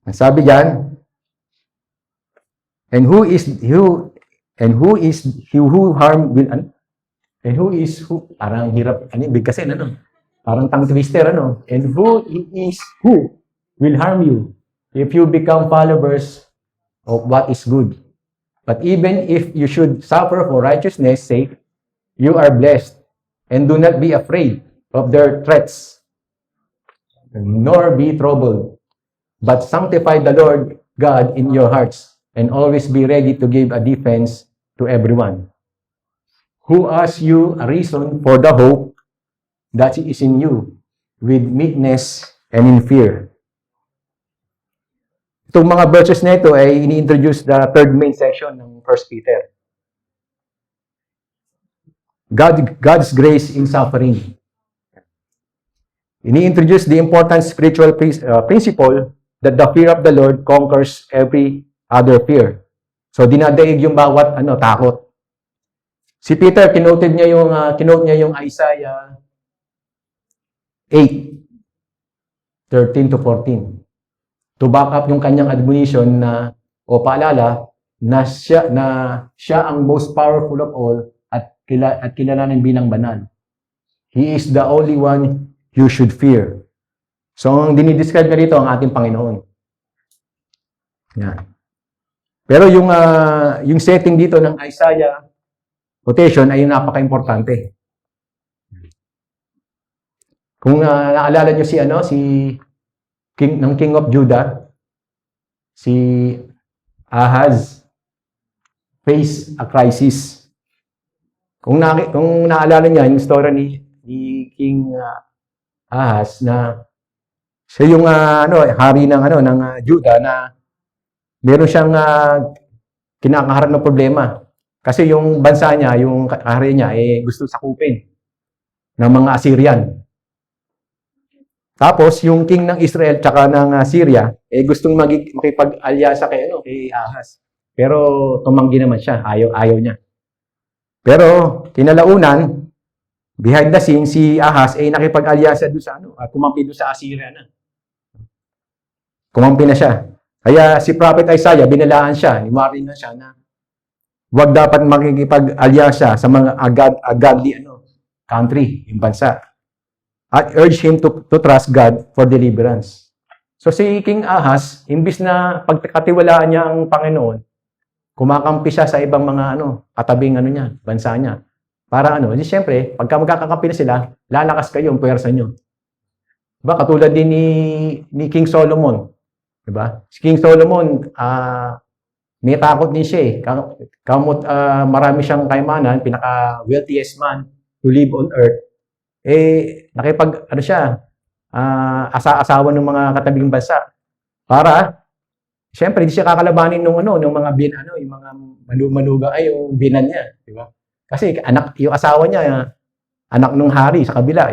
Ang sabi diyan, and who is parang hirap bigkasin parang tongue twister and who will harm you if you become followers of what is good. But even if you should suffer for righteousness' sake, you are blessed, and do not be afraid of their threats, nor be troubled, but sanctify the Lord God in your hearts, and always be ready to give a defense to everyone who asks you a reason for the hope that is in you, with meekness and in fear. Itong mga verses na ito ay ini-introduce the third main section ng 1 Peter. God's grace in suffering. Ini-introduce the important spiritual principle that the fear of the Lord conquers every other fear. So dinadaig yung bawat takot. Si Peter kinote niya yung Isaiah 8:13 to 14. To back up yung kanyang admonition paalala na siya ang most powerful of all at kilalanin bilang banal. He is the only one you should fear. So ang dinidescribe na rito ang ating Panginoon. Yan. Pero yung setting dito ng Isaiah quotation ay napaka-importante. Kung naalala niyo si King of Judah, si Ahaz, face a crisis. Kung naalala niya yung story ni King Ahaz na siya yung hari ng Judah na meron siyang kinakaharap na problema. Kasi yung bansa niya, yung hari niya gusto sakupin ng mga Assyrian. Tapos, yung king ng Israel tsaka ng Syria, gustong makipag-alyasa kay Ahaz. Pero tumanggi naman siya. Ayaw niya. Pero, kinalaunan, behind the scenes, si Ahaz nakipag-alyasa doon sa kumampi doon sa Assyria na. Kumampi na siya. Kaya si Prophet Isaiah, binalaan siya, imaring na siya na huwag dapat makikipag-alyasa sa mga godly country, yung bansa. At urge him to trust God for deliverance. So si King Ahaz, imbis na pagkatiwalaan niya ang Panginoon, kumakampi siya sa ibang mga katabing niya, bansa niya. Para siyempre, pagka magkakakampi na sila, lalakas kayo ang puwersa niyo. Diba? Katulad din ni King Solomon. Diba? Si King Solomon, may takot din siya Kamot marami siyang kayamanan, pinaka-wealthiest man to live on earth. Nakipag asawa ng mga katabing bansa. Para siyempre hindi siya kakalabanin nung mga yung mga manuga yung binan niya, di ba? Kasi yung asawa niya, anak ng hari sa kabila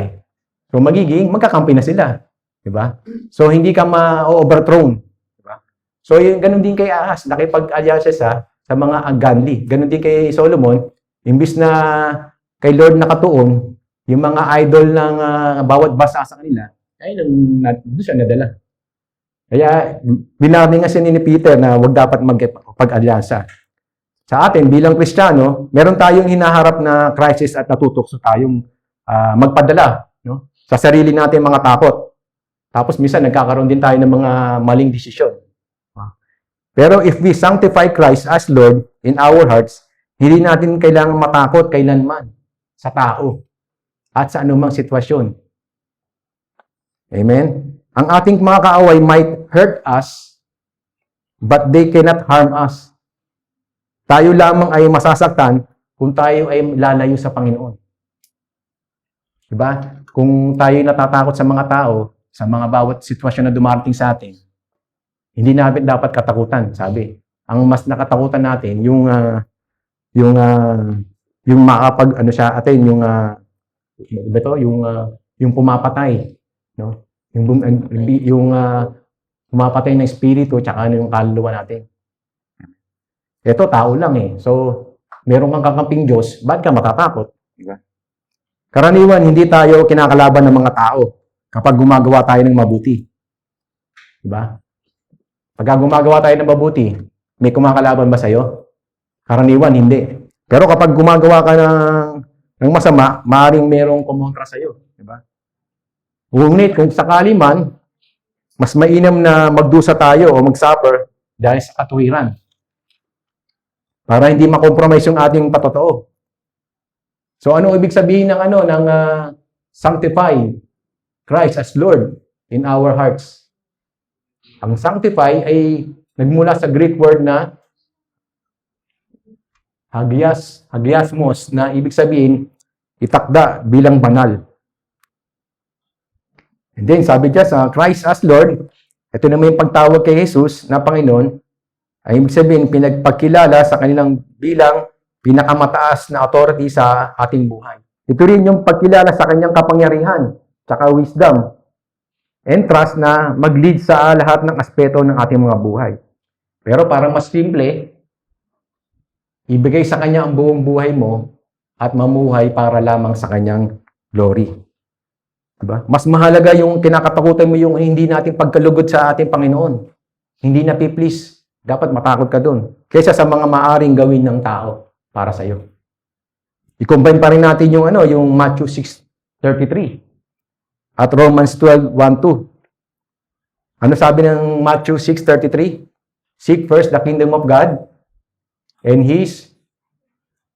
So magkakampi na sila, di ba? So hindi ka ma-overthrown, di ba? So yung ganun din kay Ahaz, nakipag-alyasa sa mga ungodly. Ganun din kay Solomon, imbis na kay Lord nakatuon, yung mga idol ng bawat basa sa kanila, doon siya nadala. Kaya, binabi nga ni Peter na huwag dapat magpag-alyansa. Sa atin, bilang Kristiyano, meron tayong hinaharap na crisis at natutokso tayong magpadala sa sarili natin mga takot. Tapos, minsan, nagkakaroon din tayo ng mga maling desisyon. Pero if we sanctify Christ as Lord in our hearts, hindi natin kailangang matakot kailanman sa tao at sa anumang sitwasyon. Amen? Ang ating mga kaaway might hurt us but they cannot harm us. Tayo lamang ay masasaktan kung tayo ay lalayo sa Panginoon. Diba? Kung tayo natatakot sa mga tao, sa mga bawat sitwasyon na dumarating sa atin, hindi natin dapat katakutan, sabi. Ang mas nakatakutan natin, yung makapag, ano siya, atin, yung pumapatay, no? Yung pumapatay ng espiritu, tsaka yung kaluluwa natin. Ito, tao lang eh. So, meron kang kakamping Diyos, ba't ka matatakot? Diba? Karaniwan, hindi tayo kinakalaban ng mga tao kapag gumagawa tayo ng mabuti. Diba? Pag gumagawa tayo ng mabuti, may kumakalaban ba sa'yo? Karaniwan, hindi. Pero kapag gumagawa ka ng masama, maaaring merong kumontra sa'yo. Diba? Ngunit, kung sakali man, mas mainam na magdusa tayo o mag-suffer dahil sa katuwiran. Para hindi makompromise yung ating patotoo. So ano ibig sabihin ng sanctify Christ as Lord in our hearts? Ang sanctify ay nagmula sa Greek word na hagiasmos, na ibig sabihin itakda bilang banal. And then sabi niya sa Christ as Lord, ito naman yung pagtawag kay Jesus na Panginoon, ay ibig sabihin, pinagpagkilala sa kanilang bilang pinakamataas na authority sa ating buhay. Ito rin yung pagkilala sa kanyang kapangyarihan, tsaka wisdom, and trust na mag-lead sa lahat ng aspeto ng ating mga buhay. Pero parang mas simple, ibigay sa kanya ang buong buhay mo at mamuhay para lamang sa kanyang glory. Diba? Mas mahalaga yung kinakatakutan mo yung hindi natin pagkalugod sa ating Panginoon. Hindi na please. Dapat matakot ka doon. Kaysa sa mga maaring gawin ng tao para sa iyo. I-combine pa rin natin yung Matthew 6:33 at Romans 12:1-2. Ano sabi ng Matthew 6:33? Seek first the kingdom of God and His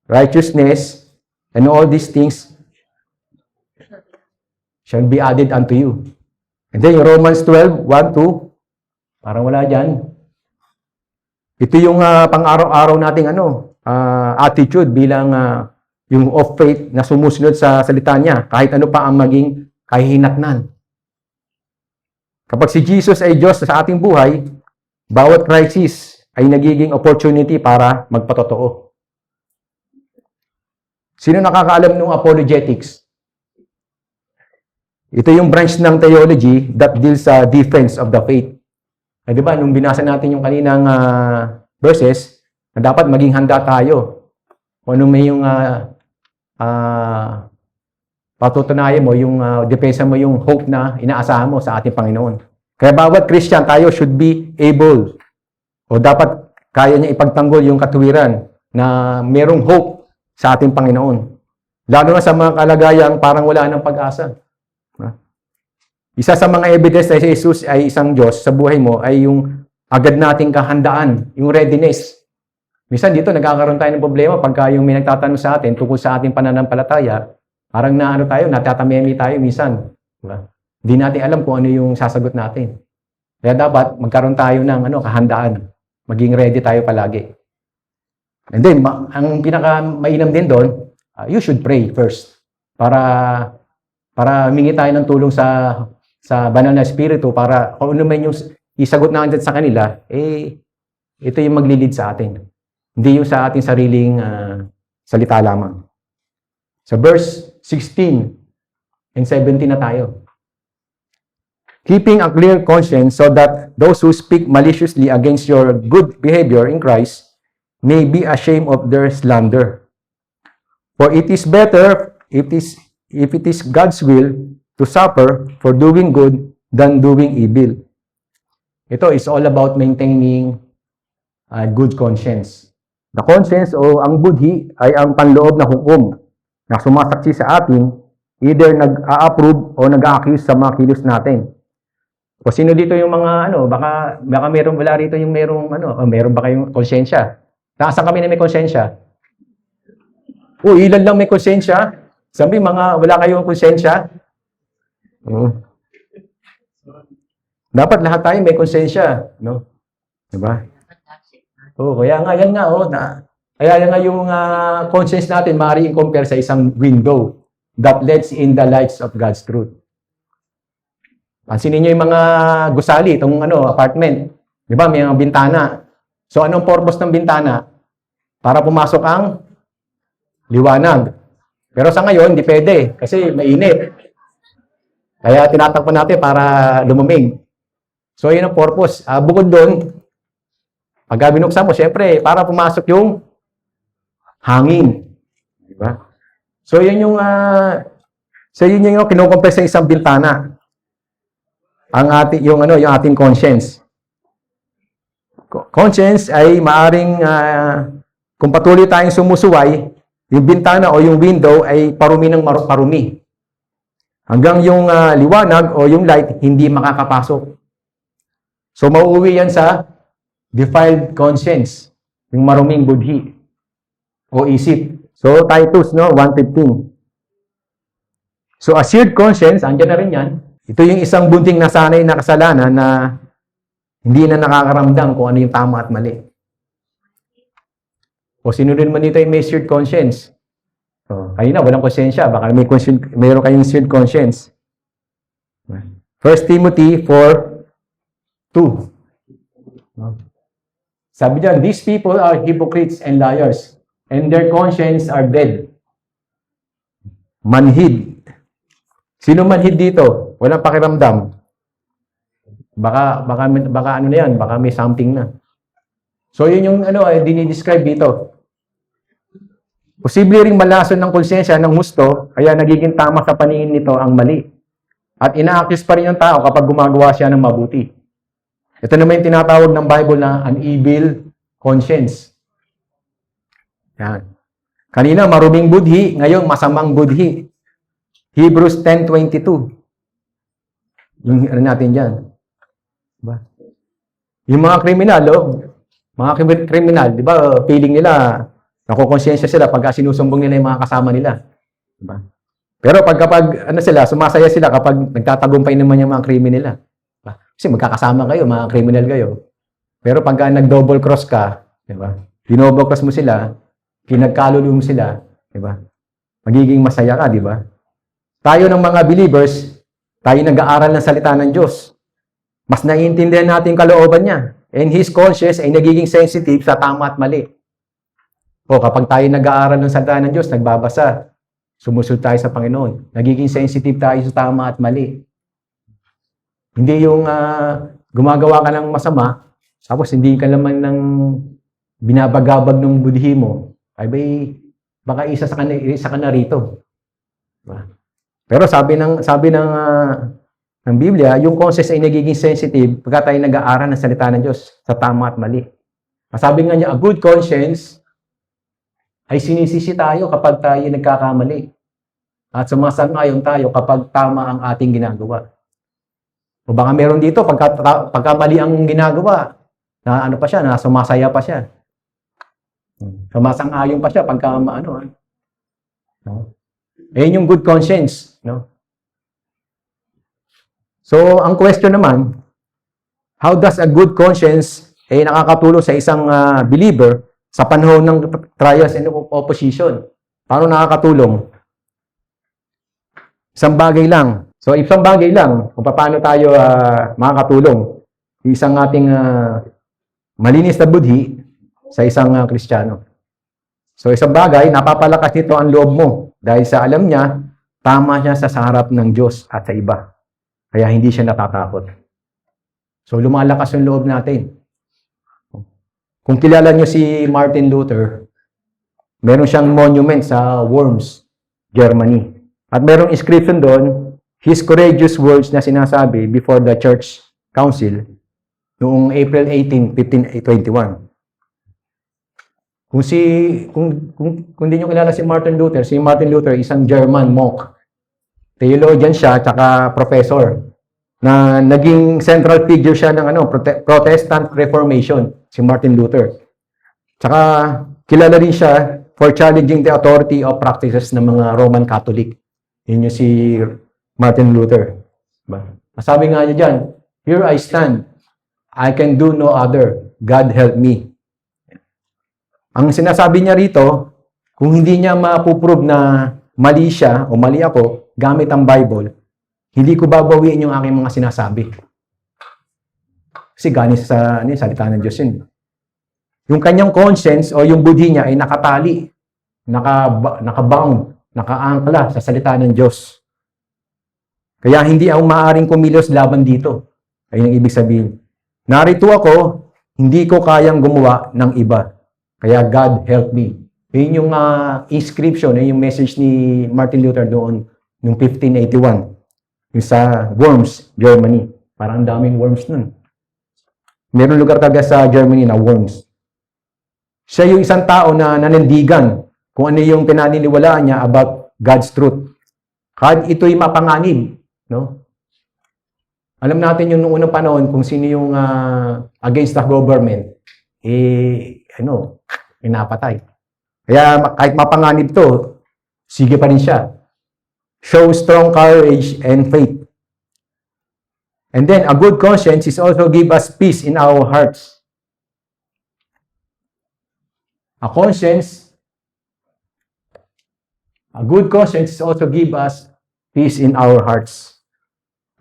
righteousness, and all these things shall be added unto you. And then yung Romans 12:1-2, parang wala dyan. Ito yung pang-araw-araw nating attitude bilang yung of faith na sumusunod sa salita niya, kahit ano pa ang maging kahihinatnan. Kapag si Jesus ay Diyos sa ating buhay, bawat crisis ay nagiging opportunity para magpatotoo. Sino nakakaalam ng apologetics? Ito yung branch ng theology that deals sa defense of the faith. Eh, di ba, nung binasa natin yung kaninang verses, na dapat maging handa tayo. Kung ano may yung patutunayan mo, yung depensa mo, yung hope na inaasahan mo sa ating Panginoon. Kaya bawat Christian tayo should be able, o dapat kaya niya ipagtanggol yung katuwiran na merong hope sa ating Panginoon. Lalo na sa mga kalagayang parang wala ng pag-asa. Isa sa mga evidence na si Jesus ay isang Diyos sa buhay mo ay yung agad nating kahandaan, yung readiness. Minsan dito nagkakaroon tayo ng problema pagka yung may nagtatanong sa atin tungkol sa ating pananampalataya, parang natatamemi tayo minsan. Diba? Hindi natin alam kung ano yung sasagot natin. Kaya dapat magkaroon tayo ng kahandaan. Maging ready tayo palagi. And then, ang pinaka-mainam din doon, you should pray first. Para humingi tayo ng tulong sa banal na espiritu para kung ano man yung isagot natin sa kanila, ito yung maglilid sa atin. Hindi yung sa ating sariling salita lamang. Sa verse 16 and 17 na tayo. Keeping a clear conscience so that those who speak maliciously against your good behavior in Christ may be ashamed of their slander. For it is better if it is God's will to suffer for doing good than doing evil. Ito is all about maintaining a good conscience. The conscience o ang budhi ay ang panloob na hukom na sumasaksi sa atin, either nag-a-approve o nag-a-accuse sa mga kilos natin. O sino dito yung mga baka wala rito yung meron ba kayong konsensya? Nasaan kami na may konsensya? Ilan lang may konsensya? Sabi wala kayong konsensya? Dapat lahat tayo may konsensya, no? Diba? Kaya nga, yan nga, kaya yan nga yung conscience natin, maaaring compare sa isang window that lets in the lights of God's truth. Pansinin niyo yung mga gusali, itong apartment. Di ba, may mga bintana. So, anong purpose ng bintana? Para pumasok ang liwanag. Pero sa ngayon, hindi pwede kasi mainit. Kaya tinatakpan natin para lumamig. So, yun ang purpose. Bukod doon, pag binuksan mo, syempre, para pumasok yung hangin. Di ba? So, yun yung kinukumpres sa isang bintana. Yung ating conscience. Conscience ay maaring kung patuloy tayong sumusuway, yung bintana o yung window ay parumi ng parumi. Hanggang yung liwanag o yung light hindi makakapasok. So mauuwi yan sa defiled conscience, yung maruming budhi o isip. So Titus 1:15. So a seared conscience, andyan na rin yan. Ito yung isang bunting nasanay na kasalanan na hindi na nakakaramdam kung ano yung tama at mali. O sino rin man dito yung may seared conscience? Kanina, walang konsensya. Baka mayroon kayong seared conscience. 1 Timothy 4:2. Sabi dyan, these people are hypocrites and liars, and their conscience are dead. Manhid. Sino manhid dito? Walang pakiramdam. Baka ano na yan, baka may something na. So yun yung dinidescribe dito. Posible ring malason ng konsensya ng husto, kaya nagiging tama sa paningin nito ang mali. At ina-accuse pa rin yung tao kapag gumagawa siya ng mabuti. Ito naman yung tinatawag ng Bible na an evil conscience. Yan. Kanina, maruming budhi, ngayon masamang budhi. Hebrews 10:22. Yung natin dyan. Diba? Yung mga kriminal, di ba, feeling nila, nakukonsensya sila pag sinusumbong nila yung mga kasama nila. Diba? Pero kapag sumasaya sila kapag nagtatagumpay naman yung mga krimen nila. Diba? Kasi magkakasama kayo, mga kriminal kayo. Pero pagka nag-double cross ka, diba? Dinoble cross mo sila, pinagkaluluwa mo sila, diba? Magiging masaya ka, diba? Tayo ng mga believers, tayo nag-aaral ng salita ng Diyos. Mas naiintindihan natin yung kalooban niya. And His conscience ay nagiging sensitive sa tama at mali. Kapag tayo nag-aaral ng salita ng Diyos, nagbabasa, sumusunod tayo sa Panginoon, nagiging sensitive tayo sa tama at mali. Hindi yung gumagawa ka ng masama, tapos hindi ka naman ng binabagabag ng budhi mo, baka isa sa kana rito. Diba? Pero sabi ng Biblia, yung conscience ay nagiging sensitive pagka tayo nag-aaral ng salita ng Diyos sa tama at mali. Sabi nga niya, a good conscience ay sinisisi tayo kapag tayo nagkakamali. At sumasang-ayon tayo kapag tama ang ating ginagawa. O baka meron dito, pagka mali ang ginagawa, na sumasaya pa siya. Sumasang-ayon pa siya pagka Ayun yung good conscience, no? So, ang question naman, how does a good conscience nakakatulong sa isang believer sa panahon ng trials and opposition? Paano nakakatulong? Isang bagay lang. So, isang bagay lang kung paano tayo makakatulong. Isang ating malinis na budhi sa isang Kristiyano. So, isang bagay, napapalakas nito ang loob mo dahil sa alam niya, tama siya sa harap ng Diyos at sa iba. Kaya hindi siya natatakot. So, lumalakas yung loob natin. Kung kilala nyo si Martin Luther, meron siyang monument sa Worms, Germany. At merong inscription doon, his courageous words na sinasabi before the church council noong April 18, 1521. Kung di nyo kilala si Martin Luther, isang German monk. Theologian siya, tsaka professor. Na naging central figure siya ng Protestant Reformation, si Martin Luther. Tsaka kilala rin siya for challenging the authority of practices ng mga Roman Catholic. Yun yung si Martin Luther. Sabi nga niya dyan, here I stand. I can do no other. God help me. Ang sinasabi niya rito, kung hindi niya mapuprove na mali siya o mali ako gamit ang Bible, hindi ko babawiin yung aking mga sinasabi. Kasi galing sa salita ng Diyos yun. Yung kanyang conscience o yung budhi niya ay nakatali, nakabound, nakaangkla sa salita ng Diyos. Kaya hindi ako maaaring kumilos laban dito. Ayun ang ibig sabihin. Narito ako, hindi ko kayang gumawa ng iba. Kaya God help me. Yun yung inscription, yun yung message ni Martin Luther doon noong 1581. Yung sa Worms, Germany. Parang daming worms nun. Meron lugar talaga sa Germany na Worms. Siya yung isang tao na nanindigan kung ano yung pinaniniwalaan niya about God's truth. Kahit ito'y mapanganib. No? Alam natin yung noong unang panahon kung sino yung against the government, pinapatay. Kaya kahit mapanganib to, sige pa rin siya. Show strong courage and faith. And then, a good conscience is also give us peace in our hearts. A good conscience is also give us peace in our hearts.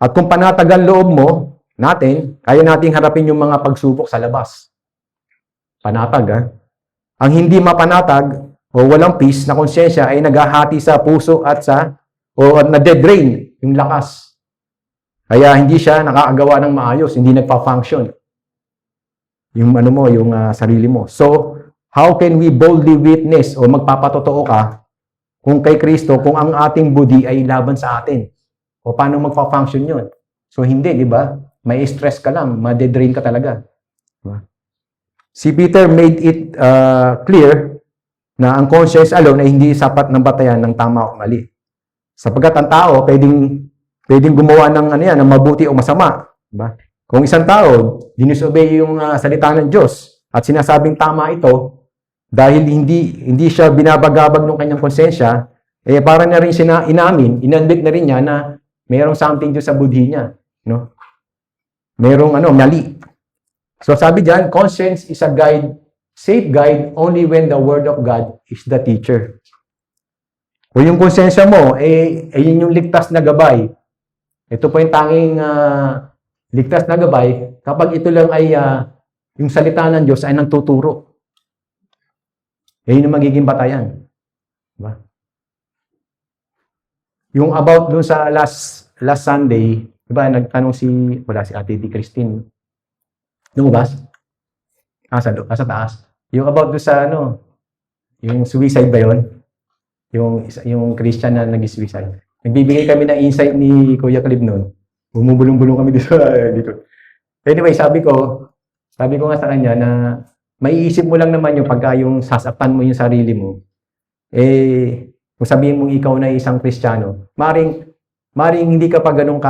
At kung panatag ang loob mo, natin, kaya nating harapin yung mga pagsubok sa labas. Panatag, ha? Ang hindi mapanatag o walang peace na konsensya ay naghahati sa puso at na-dedrain yung lakas. Kaya hindi siya nakakagawa ng maayos, hindi nagpa-function. Yung sarili mo. So, how can we boldly witness o magpapatotoo ka kung kay Kristo, kung ang ating budi ay laban sa atin? O paano magpa-function yun? So, hindi, di ba? May stress ka lang, ma-dedrain ka talaga. Diba? Si Peter made it clear na ang conscience alone ay hindi sapat ng batayan ng tama o mali. Sapagkat ang tao, pwedeng gumawa ng ng mabuti o masama. Diba? Kung isang tao, dinusobey yung salita ng Diyos at sinasabing tama ito, dahil hindi siya binabagabag ng kanyang konsensya, para na rin siya inadmit na rin niya na mayroong something doon sa budhi niya. No? Mayroong mali. So sabi diyan, conscience is a guide, safe guide only when the Word of God is the teacher. Kung yung konsensya mo, yun yung ligtas na gabay. Ito po yung tanging ligtas na gabay kapag ito lang ay yung salita ng Diyos ay nagtuturo. Yun yung magiging batayan. Diba? Yung about dun sa last Sunday, diba, nagtanong si Ate Di Christine. Lumabas? Sa taas. Yung about dun sa yung suicide ba yun? Yung Christian na nag-suicide. Nagbibigay kami ng insight ni Kuya Clive noon. Bumubulong-bulong kami dito. Anyway, sabi ko nga sa kanya na maiisip mo lang naman yung pagka yung sasaktan mo yung sarili mo. Kung sabihin mong ikaw na isang Kristiyano, maring hindi ka pa ganun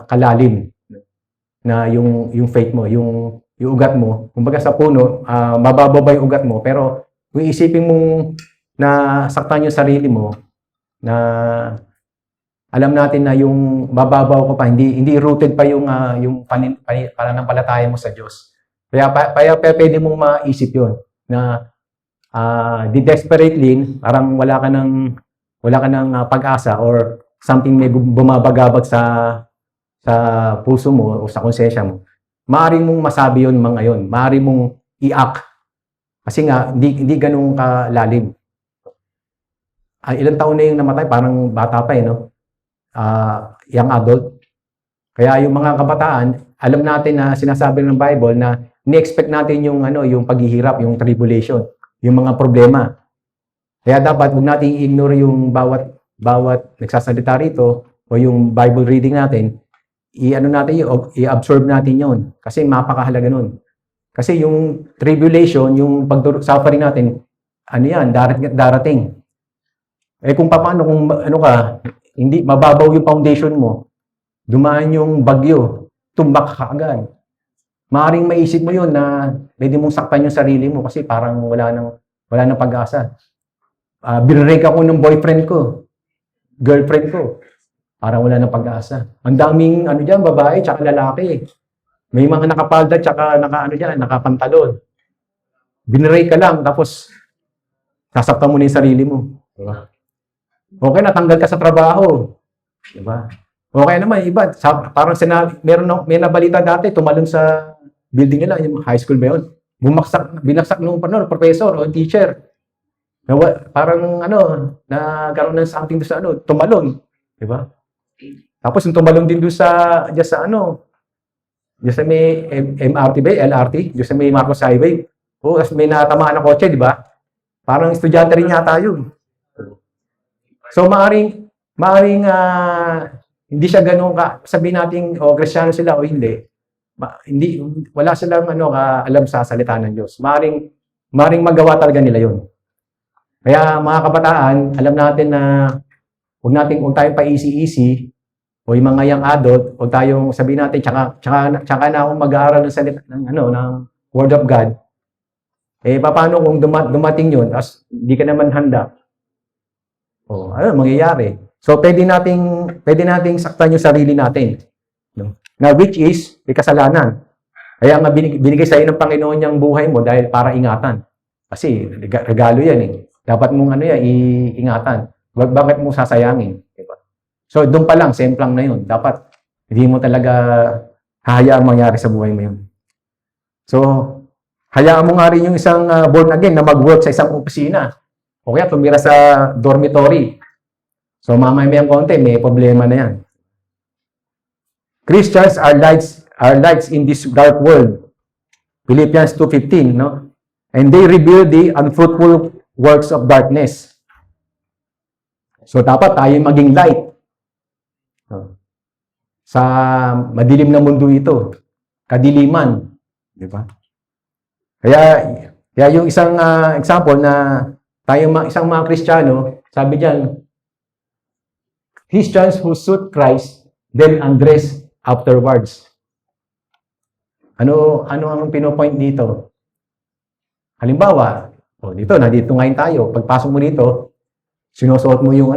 kalalim na yung faith mo, yung ugat mo. Kumbaga sa puno, mababaw ba yung ugat mo, pero kung isipin mong na saktan yung sarili mo, na alam natin na yung mababaw ko pa, hindi rooted pa yung pananampalataya mo sa Diyos. Kaya pwede mong maisip yun, na desperately, parang wala ka ng pag-asa or something may bumabagabag sa puso mo o sa konsensya mo. Maaring mong masabi yun mga yun. Maaring mong i-act. Kasi nga, hindi ganun kalalim. Ilang taon na yung namatay, parang bata pa no? Young adult. Kaya yung mga kabataan, alam natin na sinasabi ng Bible na ni-expect natin yung paghihirap, yung tribulation, yung mga problema. Kaya dapat huwag nating i-ignore yung bawat nagsasalita rito o yung Bible reading natin, i-absorb natin yon kasi mapakahalaga nun. Kasi yung tribulation, yung suffering natin, yan, darating. Kung paano, kung hindi, mababaw yung foundation mo, dumaan yung bagyo, tumbak ka agad. Maaring maisip mo yun na pwede mong saktan yung sarili mo kasi parang wala nang pag-asa. Binrek ako ng boyfriend ko, girlfriend ko, parang wala nang pag-asa. Ang daming dyan, babae, tsaka lalaki. May mga nakapalda, tsaka nakapantalon. binray ka lang, tapos sasaktan mo na yung sarili mo. Diba? Okay, natanggal ka sa trabaho. Diba? Okay naman, iba. Parang may nabalita dati, tumalon sa building nila, yung high school ba yun? Binaksak nung professor o teacher. Parang nagkaroon ng something doon sa tumalon. Diba? Tapos yung tumalon din doon diyan sa may MRT ba, LRT, diyan sa may Marcos Highway. Tapos may natamaan na kotse, di ba? Parang estudyante rin yata yun. So, maaring hindi siya ganun sabihin natin, Kristiyano sila o hindi. Wala silang alam sa salita ng Diyos. Maaring magawa talaga nila yun. Kaya mga kabataan, alam natin na huwag tayong pa-easy-easy o yung mga young adult, huwag tayong sabihin natin, tsaka na akong mag-aaral ng salita ng Word of God. Paano kung dumating yun, as hindi ka naman handa? Ano mangyayari? So, pwede nating saktan yung sarili natin. No? Now, which is, may kasalanan. Kaya nga binigay sa iyo ng Panginoon yung buhay mo dahil para ingatan. Kasi, regalo yan eh. Dapat mong ingatan. Bakit mo sasayangin? Diba? So, doon pa lang, semplang na yun. Dapat, hindi mo talaga hahayaang mangyari sa buhay mo yun. So, hayaan mo nga rin yung isang born again na mag-work sa isang opisina. O kaya tumira sa dormitory. So mamaya-mayang konti, may problema na yan. Christians are lights in this dark world. Philippians 2:15, no? And they reveal the unfruitful works of darkness. So dapat tayo maging light. Sa madilim na mundo ito. Kadiliman. Di ba? Kaya yung isang example na isang mga Kristiyano, sabi diyan, Christians who suit Christ, then undress afterwards. Ano ang pinopoint dito? Halimbawa, nandito ngayon tayo. Pagpasok mo dito, sinusuot mo yung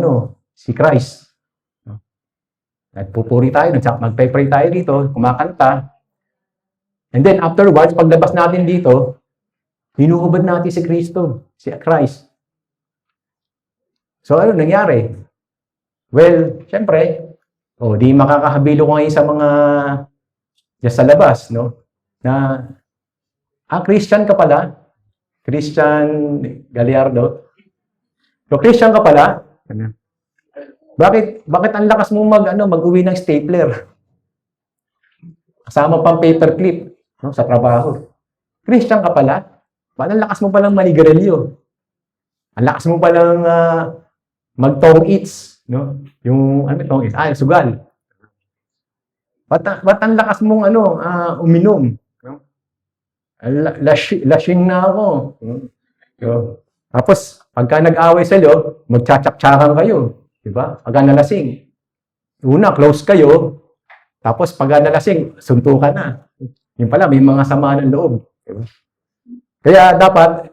si Christ. Nagpupuri tayo, magpe-pray tayo dito, kumakanta. And then afterwards, paglabas natin dito, hinuhubad natin si Kristo, si Christ. So ano nangyari? Well, syempre, di makakahabilo ko ngayon sa mga just sa labas, no? Na, Christian ka pala? Christian Gallardo? So, Christian ka pala? Bakit ang lakas mo mag-uwi ng stapler? Kasama pang paperclip, no, sa trabaho. Christian ka pala? Bakit ang lakas mo palang manigarilyo? Ang lakas mo palang mag-tongue eats, no? Yung tongue eats? Sugal. Ba't ang lakas mong uminom? No? Lashing na ako. So, tapos, pagka nag-away sa'yo, magtsatsak-tsakan kayo. Diba? Pagka nalasing. Una, close kayo. Tapos, pagka nalasing, suntukan na. Yun pala, may mga sama ng loob. Diba? Kaya dapat,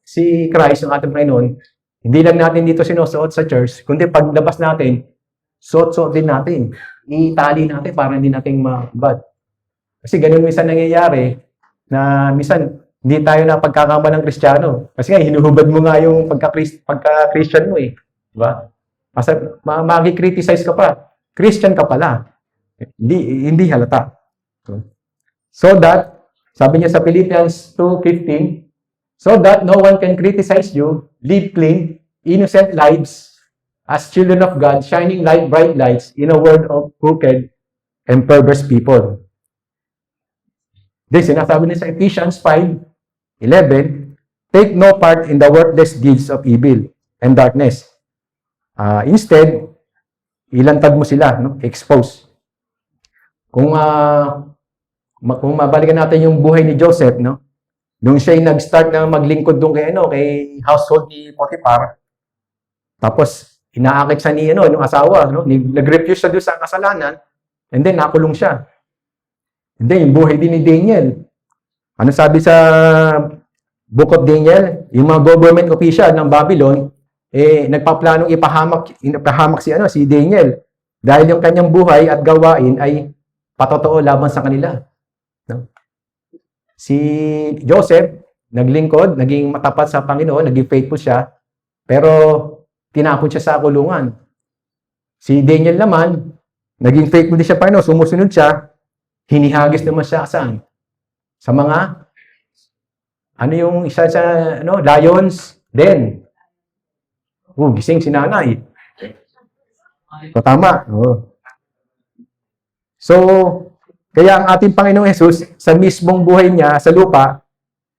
si Christ, yung ating Panginoon, hindi lang natin dito sinusuot sa church, kundi paglabas natin, suot-suot din natin. Itali natin para hindi natin mabad. Kasi ganun minsan nangyayari na minsan hindi tayo na pagkakama ng Kristiyano. Kasi nga, hinuhubad mo nga yung pagka-Christian mo eh. Diba? Kasi magi-criticize ka pa. Christian ka pala. Hindi halata. So that, sabi niya sa Philippians 2:15, so that no one can criticize you, live clean, innocent lives, as children of God, shining like bright lights in a world of crooked and perverse people. This, sinasabi niya sa Ephesians 5:11, take no part in the worthless deeds of evil and darkness. Instead, ilantad mo sila, no? Expose. Kung mabalikan natin yung buhay ni Joseph, no? Nung siya nag-start na maglingkod doon kay household ni Potiphar, tapos inaakit siya nung asawa, no? Nag-refuse siya doon sa kasalanan, and then nakulong siya. And then, yung buhay din ni Daniel. Ano sabi sa Book of Daniel? Yung mga government official ng Babylon, nagpaplanong ipahamak si Daniel. Dahil yung kanyang buhay at gawain ay patotoo laban sa kanila. No? Si Joseph, naglingkod, naging matapat sa Panginoon, naging faithful siya, pero tinapon siya sa kulungan. Si Daniel naman, naging faithful din siya pa, sumusunod siya, hinihagis naman siya saan? Sa mga, ano yung isa sa, lions, den. Gising si nanay. So, tama. So, kaya ang ating Panginoong Jesus, sa mismong buhay niya, sa lupa,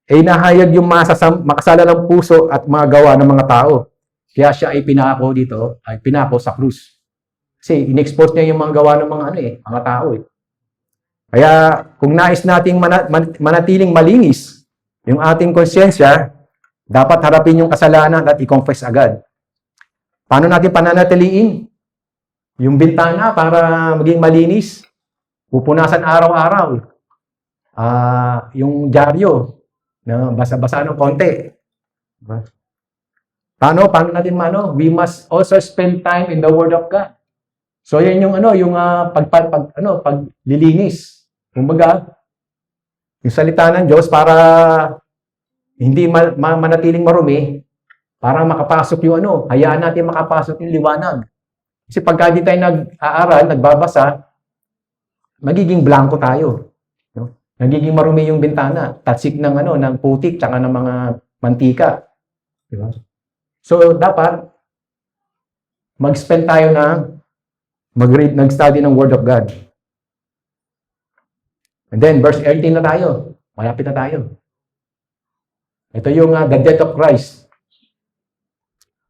ay nahayag yung makasala ng puso at mga gawa ng mga tao. Kaya siya ay pinako sa krus. Kasi in-expose niya yung mga gawa ng mga tao. Kaya kung nais nating manatiling malinis yung ating konsyensya, dapat harapin yung kasalanan at i-confess agad. Paano natin pananatiliin yung bintana para maging malinis? Pupunasan araw-araw. Yung dyaryo, na basa-basa ng konti. Paano natin we must also spend time in the Word of God. So yan yung paglilinis. Kumbaga, yung salita ng Diyos para hindi manatiling marumi, para makapasok yung hayaan natin makapasok yung liwanag. Kasi pagka di tayo nag-aaral, nagbabasa, magiging blanco tayo. Nagiging marumi yung bintana, tatsik ng putik tsaka ng mga mantika. Diba? So dapat mag-spend tayo mag-read, nag-study ng Word of God. And then verse 18 na tayo. Malapit na tayo. Ito yung the death of Christ.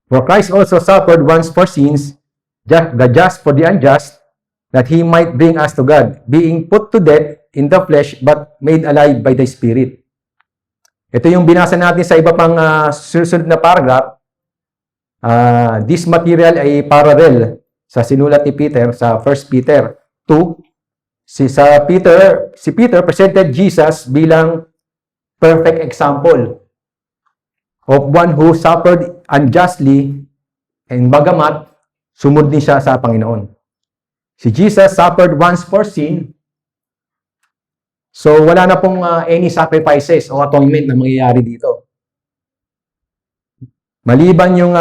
For Christ also suffered once for sins, the just for the unjust, that He might bring us to God, being put to death in the flesh, but made alive by the Spirit. Ito yung binasa natin sa iba pang susunod na paragraph. This material ay parallel sa sinulat ni Peter sa 1 Peter 2. Si Peter presented Jesus bilang perfect example of one who suffered unjustly, and bagamat sumunod din siya sa Panginoon. Si Jesus suffered once for sin, so wala na pong any sacrifices o atonement na mangyayari dito. Maliban yung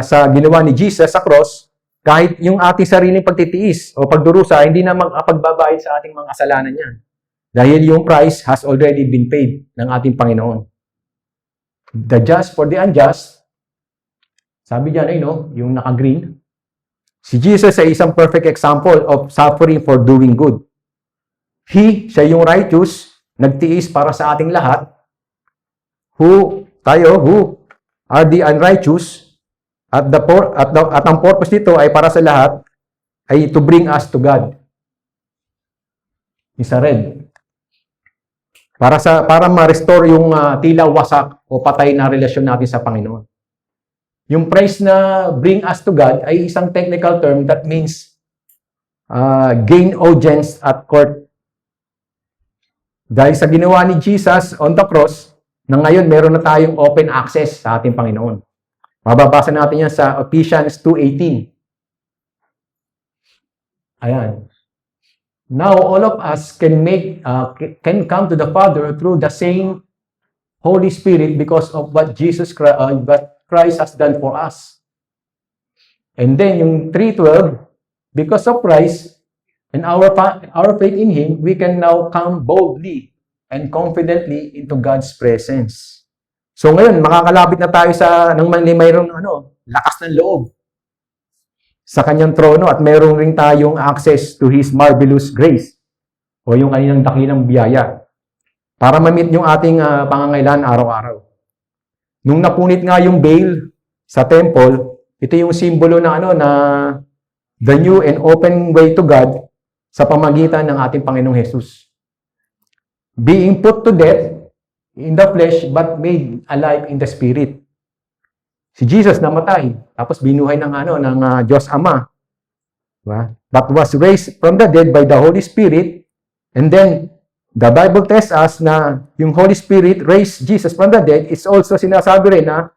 sa ginawa ni Jesus sa cross, kahit yung ating sariling pagtitiis o pagdurusa, hindi na makapagbabayad sa ating mga kasalanan yan. Dahil yung price has already been paid ng ating Panginoon. The just for the unjust, sabi diyan yung naka-green, si Jesus ay isang perfect example of suffering for doing good. Siya yung righteous, nagtiis para sa ating lahat, who are the unrighteous, at ang purpose nito ay para sa lahat, ay to bring us to God. Isa red. Para ma-restore yung tila wasak o patay na relasyon natin sa Panginoon. Yung phrase na bring us to God ay isang technical term that means gain audience at court. Dahil sa ginawa ni Jesus on the cross, na ngayon meron na tayong open access sa ating Panginoon. Mababasa natin yan sa Ephesians 2:18. Ayan. Now all of us can come to the Father through the same Holy Spirit because of what Christ has done for us. And then yung 3:12, because of Christ and our faith in Him, we can now come boldly and confidently into God's presence. So ngayon, makakalapit na tayo mayroong lakas ng loob sa kanyang trono at mayroong rin tayong access to His marvelous grace o yung kanyang dakilang biyaya para ma-meet yung ating pangangailangan araw-araw. Nung napunit nga yung veil sa temple, ito yung simbolo na the new and open way to God sa pamagitan ng ating Panginoong Jesus. Being put to death in the flesh but made alive in the Spirit. Si Jesus namatay, tapos binuhay ng Diyos Ama. Diba? But was raised from the dead by the Holy Spirit, and then the Bible tells us na yung Holy Spirit raised Jesus from the dead. It's also sinasabi rin na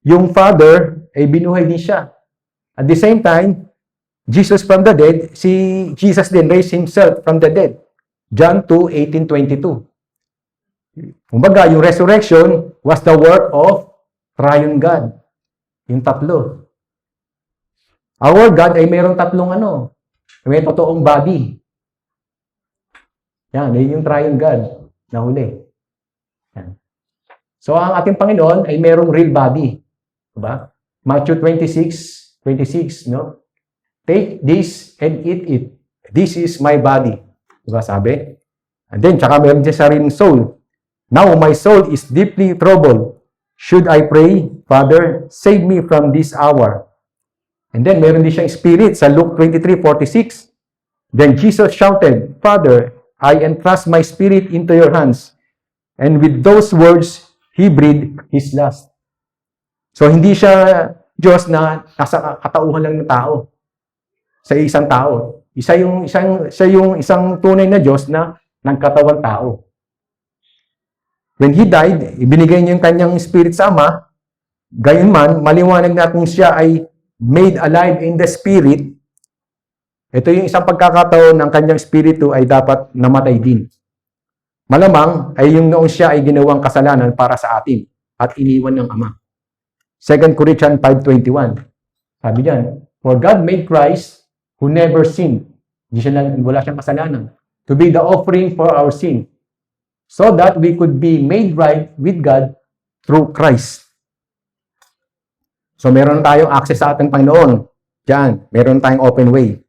yung Father ay binuhay din siya. At the same time, Jesus from the dead, si Jesus din raised Himself from the dead. John 2:18-22. Kumbaga, yung resurrection was the work of triune God. Yung tatlo. Our God ay mayroong tatlong may totoong body. Yan, yun yung triune God na huli. Yan. So, ang ating Panginoon ay mayroong real body. Diba? Matthew 26, no? Take this and eat it. This is my body. Diba sabi? And then, tsaka meron din sariling soul. Now, my soul is deeply troubled. Should I pray, Father, save me from this hour? And then, meron din siyang spirit sa Luke 23:46. Then Jesus shouted, Father, I entrust my spirit into your hands. And with those words, He breathed His last. So, hindi siya Diyos na nasa katauhan lang ng tao. Sa isang tao. Siya yung isang tunay na Diyos na nagkatawang tao. When He died, ibinigay niya yung kanyang spirit sa Ama. Gayunman, maliwanag na kung siya ay made alive in the spirit, ito yung isang pagkakataon ng kanyang spirito ay dapat namatay din. Malamang ay yung noong siya ay ginawang kasalanan para sa atin at iniwan ng Ama. 2 Corinthians 5:21. Sabi diyan, for God made Christ who never sinned. Wala siyang kasalanan. To be the offering for our sin. So that we could be made right with God through Christ. So meron tayong access sa ating Panginoon. Diyan, meron tayong open way.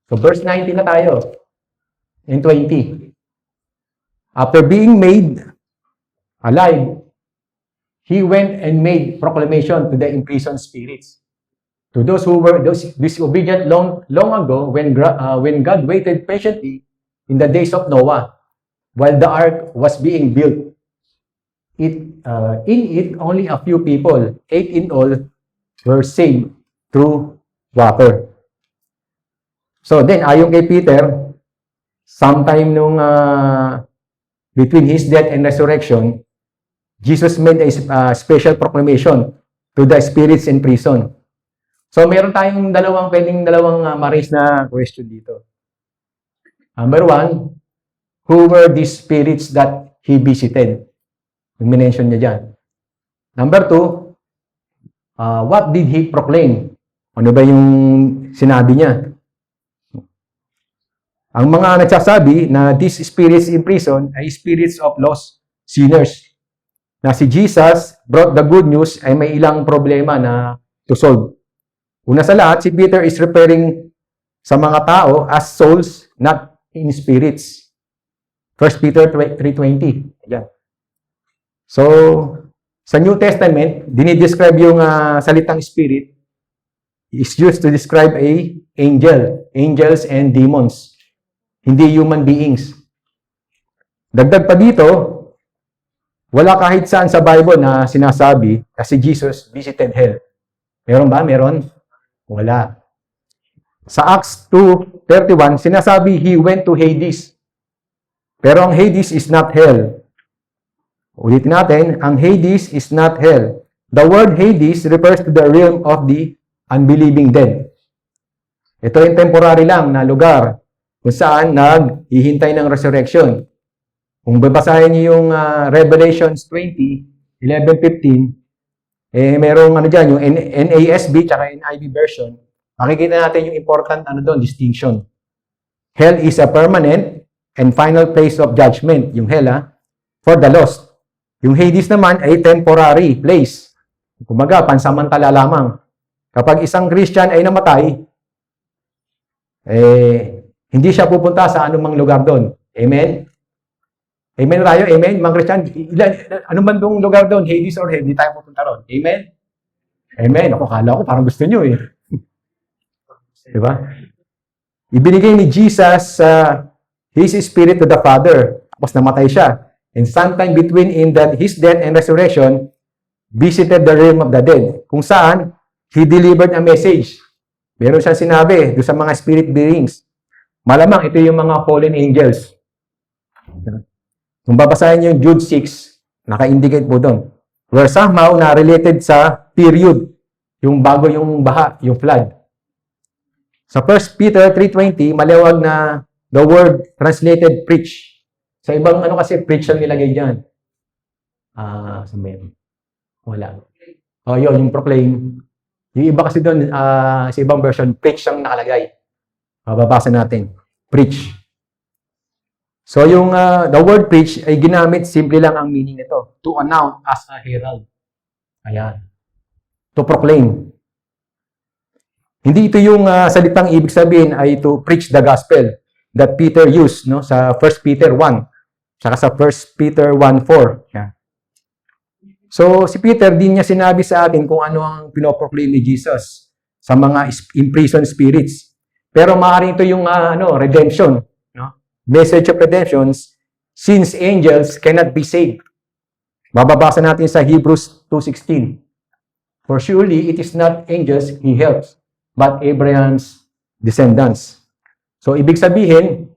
So verse 19 na tayo. In 20. After being made alive, He went and made proclamation to the imprisoned spirits. To those who were disobedient long ago, when God waited patiently in the days of Noah, while the ark was being built. In it, only a few people, 8 in all, were saved through water. So then, ayon kay Peter, sometime between His death and resurrection, Jesus made a special proclamation to the spirits in prison. So, meron tayong dalawang ma-raise na question dito. Number 1, who were these spirits that He visited? Yung minention niya dyan. Number 2, what did He proclaim? Ano ba yung sinabi niya? Ang mga nagsasabi na these spirits in prison ay spirits of lost sinners. Na si Jesus brought the good news ay may ilang problema na to solve. Una sa lahat, si Peter is referring sa mga tao as souls, not in spirits. 1 Peter 3:20. Ayan. So, sa New Testament, dinidescribe yung salitang spirit is used to describe angels and demons. Hindi human beings. Dagdag pa dito, wala kahit saan sa Bible na sinasabi na si Jesus visited hell. Meron ba? Meron? Wala. Sa Acts 2:31, sinasabi He went to Hades. Pero ang Hades is not hell. Ulitin natin, ang Hades is not hell. The word Hades refers to the realm of the unbelieving dead. Ito yung temporary lang na lugar kung saan naghihintay ng resurrection. Kung babasahin niyo yung Revelations 20:11-15, merong dyan, yung NASB tsaka NIV version, makikita natin yung important distinction. Hell is a permanent and final place of judgment, yung hell for the lost. Yung Hades naman ay temporary place. Kumbaga, pansamantala lamang. Kapag isang Christian ay namatay, hindi siya pupunta sa anumang lugar doon. Amen? Amen tayo? Amen? Mga Christian, ano man doong lugar doon, Hades or hell, hindi tayo pupunta ron. Amen? Amen. Ako, kala ko parang gusto nyo Diba? Ibinigay ni Jesus His Spirit to the Father. Tapos namatay siya. And sometime between His death and resurrection, visited the realm of the dead. Kung saan, He delivered a message. Meron siyang sinabi doon sa mga spirit beings. Malamang ito yung mga fallen angels. Kung babasahin niyo yung Jude 6, naka-indicate po doon. Where somehow na related sa period, yung bago yung baha, yung flood. Sa 1 Peter 3:20, maliwag na the word translated preach. Sa ibang kasi preach ang nilagay dyan. Saan ba yun? Wala. Oh, yun, yung proclaim. Yung iba kasi doon, sa ibang version, preach ang nakalagay. Babasa natin. Preach. So, yung the word preach ay ginamit, simple lang ang meaning nito. To announce as a herald. Ayan. To proclaim. Hindi ito yung salitang ibig sabihin ay to preach the gospel that Peter used no, sa 1 Peter 1, saka sa 1 Peter 1:4. Yeah. So, si Peter, din niya sinabi sa atin kung ano ang pinoproclaim ni Jesus sa mga imprisoned spirits. Pero maaaring ito yung redemption. No? Message of redemption, since angels cannot be saved. Mababasa natin sa Hebrews 2:16. For surely it is not angels he helps, but Abraham's descendants. So, ibig sabihin,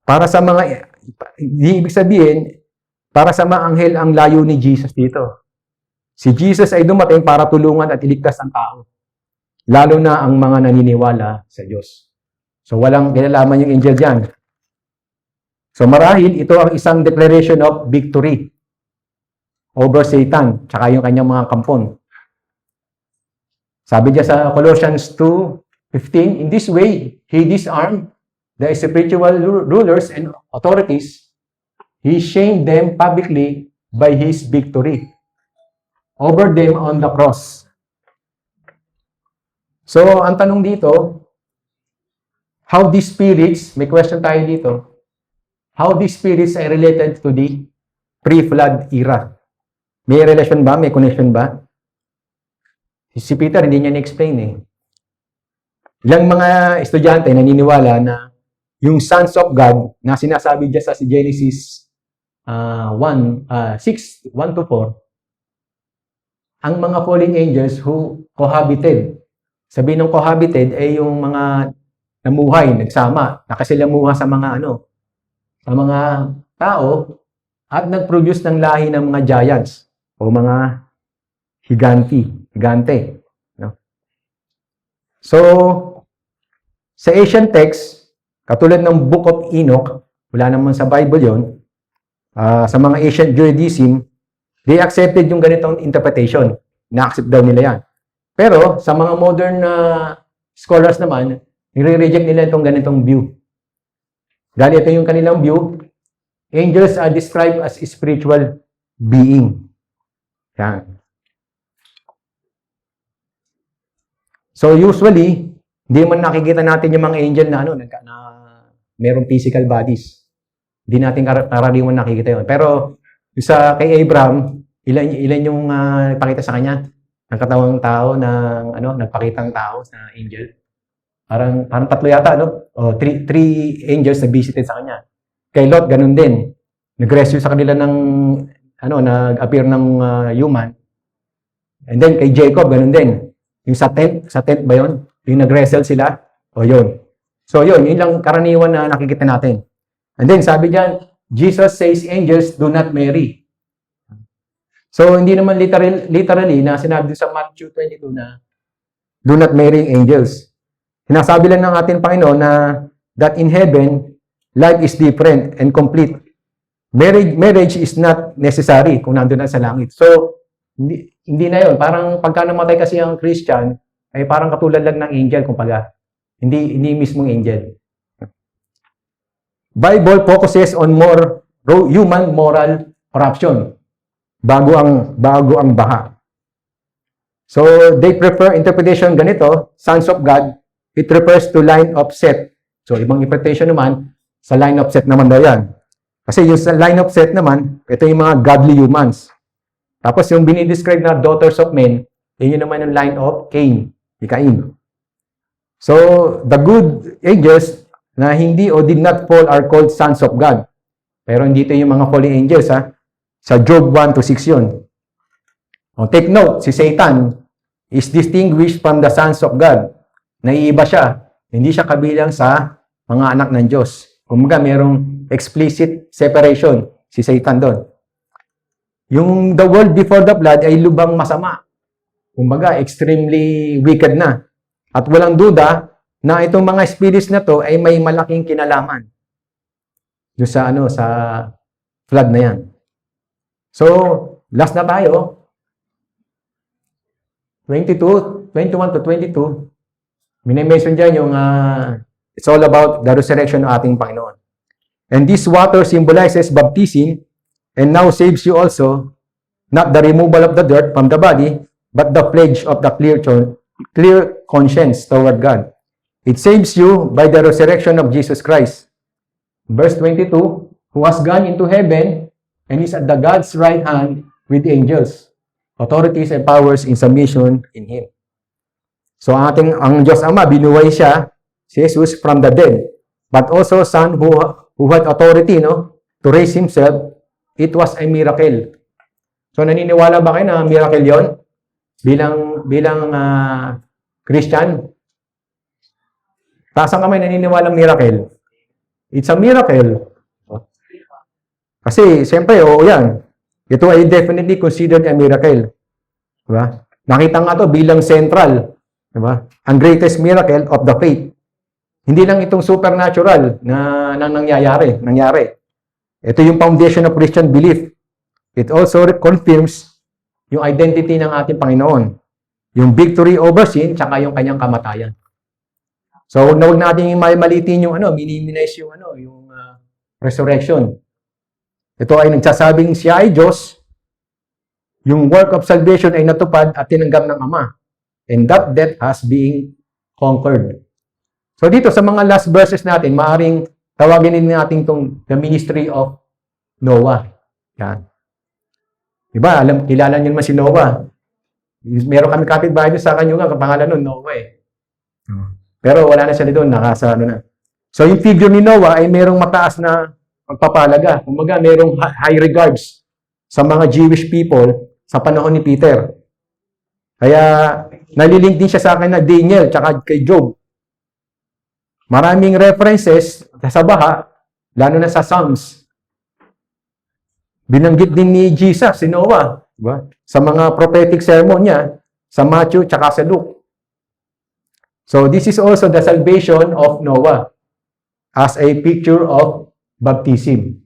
para sa mga anghel ang layo ni Jesus dito. Si Jesus ay dumating para tulungan at iligtas ang tao. Lalo na ang mga naniniwala sa Diyos. So, walang kinalaman yung angel dyan. So, marahil ito ang isang declaration of victory over Satan, tsaka yung kanyang mga kampon. Sabi niya sa Colossians 2:15, in this way, he disarmed the spiritual rulers and authorities. He shamed them publicly by his victory over them on the cross. So, ang tanong dito, how these spirits, may question tayo dito, how these spirits are related to the pre-flood era? May relation ba? May connection ba? Si Peter, hindi niya na-explain eh. Ilang mga estudyante naniniwala na yung sons of God na sinasabi dyan sa Genesis 6:1-4, ang mga fallen angels who cohabited. Sabi ng cohabited ay yung mga namuhay, nagsama, nakasilamuha sa mga sa mga tao at nag-produce ng lahi ng mga giants o mga higante. No? So, sa Asian text, katulad ng Book of Enoch, wala naman sa Bible yon. Sa mga ancient Judaism, they accepted yung ganitong interpretation. Na-accept daw nila yan. Pero, sa mga modern scholars naman, nire-reject nila itong ganitong view. Dahil ito yung kanilang view, angels are described as spiritual being. Yan. So, usually, hindi man nakikita natin yung mga angel na na merong physical bodies. Hindi natin karaniwan nakikita yun. Pero, kay Abraham, ilan yung nagpakita sa kanya? Ng katawang tao, nagpakitang tao sa angel. Parang tatlo yata, O, three angels na visited sa kanya. Kay Lot, ganun din. Nag-rescue sa kanila ng, nag-appear ng human. And then, kay Jacob, ganun din. Yung sa tent ba yun? Yung nag-wrestle sila? O, yun. So, yun lang karaniwan na nakikita natin. And then, sabi diyan, Jesus says angels do not marry. So, hindi naman literally na sinabi sa Matthew 22 na do not marry angels. Sinasabi lang ng ating Panginoon na that in heaven, life is different and complete. Marriage is not necessary kung nandun na sa langit. So, hindi na yun. Parang pagka namatay kasi ang Christian, ay parang katulad lang ng angel, kumbaga. Hindi mismong angel. Bible focuses on more human moral corruption bago ang baha. So, they prefer interpretation ganito, sons of God, it refers to line of set. So, ibang interpretation naman, sa line of set naman daw yan. Kasi yung sa line of set naman, ito yung mga godly humans. Tapos yung binidescribe na daughters of men, yun naman yung line of Cain. So, the good angels na hindi o did not fall are called sons of God. Pero hindi ito yung mga fallen angels, ha? Sa Job 1-6 yun. O, take note, si Satan is distinguished from the sons of God. Naiiba siya. Hindi siya kabilang sa mga anak ng Diyos. Kumbaga, merong explicit separation si Satan doon. Yung the world before the flood ay lubang masama. Kumbaga, extremely wicked na. At walang duda na itong mga spirits na to ay may malaking kinalaman. Yung sa flood na yan. So, last na tayo. 21 to 22. Minimension dyan yung it's all about the resurrection ng ating Panginoon. And this water symbolizes baptism and now saves you also, not the removal of the dirt from the body, but the pledge of the clear conscience toward God. It saves you by the resurrection of Jesus Christ. Verse 22, who has gone into heaven and is at the God's right hand with angels, authorities and powers in submission in Him. So ang Diyos Ama, binuhay siya, si Jesus, from the dead. But also Son who had authority to raise Himself, it was a miracle. So naniniwala ba kayo na miracle yon? Bilang Christian? Taas ang kamay, naniniwala miracle. It's a miracle. Kasi, siyempre, oo yan. Ito ay definitely considered a miracle. Diba? Nakita nga to bilang central. Diba? Ang greatest miracle of the faith. Hindi lang itong supernatural na nangyari. Ito yung foundation of Christian belief. It also confirms yung identity ng ating Panginoon. Yung victory over sin, tsaka yung kanyang kamatayan. So, huwag natin malitin yung minimize yung resurrection. Ito ay nagsasabing siya ay Diyos, yung work of salvation ay natupad at tinanggap ng Ama. And that death has been conquered. So dito sa mga last verses natin, maaring tawagin din natin itong the ministry of Noah. Yan. Diba? Kilala niyo naman si Noah. Meron kami kapitbahay doon sa kanyang pangalan nun, Noah eh. Pero wala na siya doon, na. So yung figure ni Noah ay merong mataas na pagpapalaga. Kumbaga, merong high regards sa mga Jewish people sa panahon ni Peter. Kaya, nalilink din siya sa akin na Daniel tsaka kay Job. Maraming references sa baha, lalo na sa Psalms. Binanggit din ni Jesus, si Noah, diba? Sa mga prophetic sermon niya, sa Matthew tsaka sa Luke. So, this is also the salvation of Noah as a picture of baptism.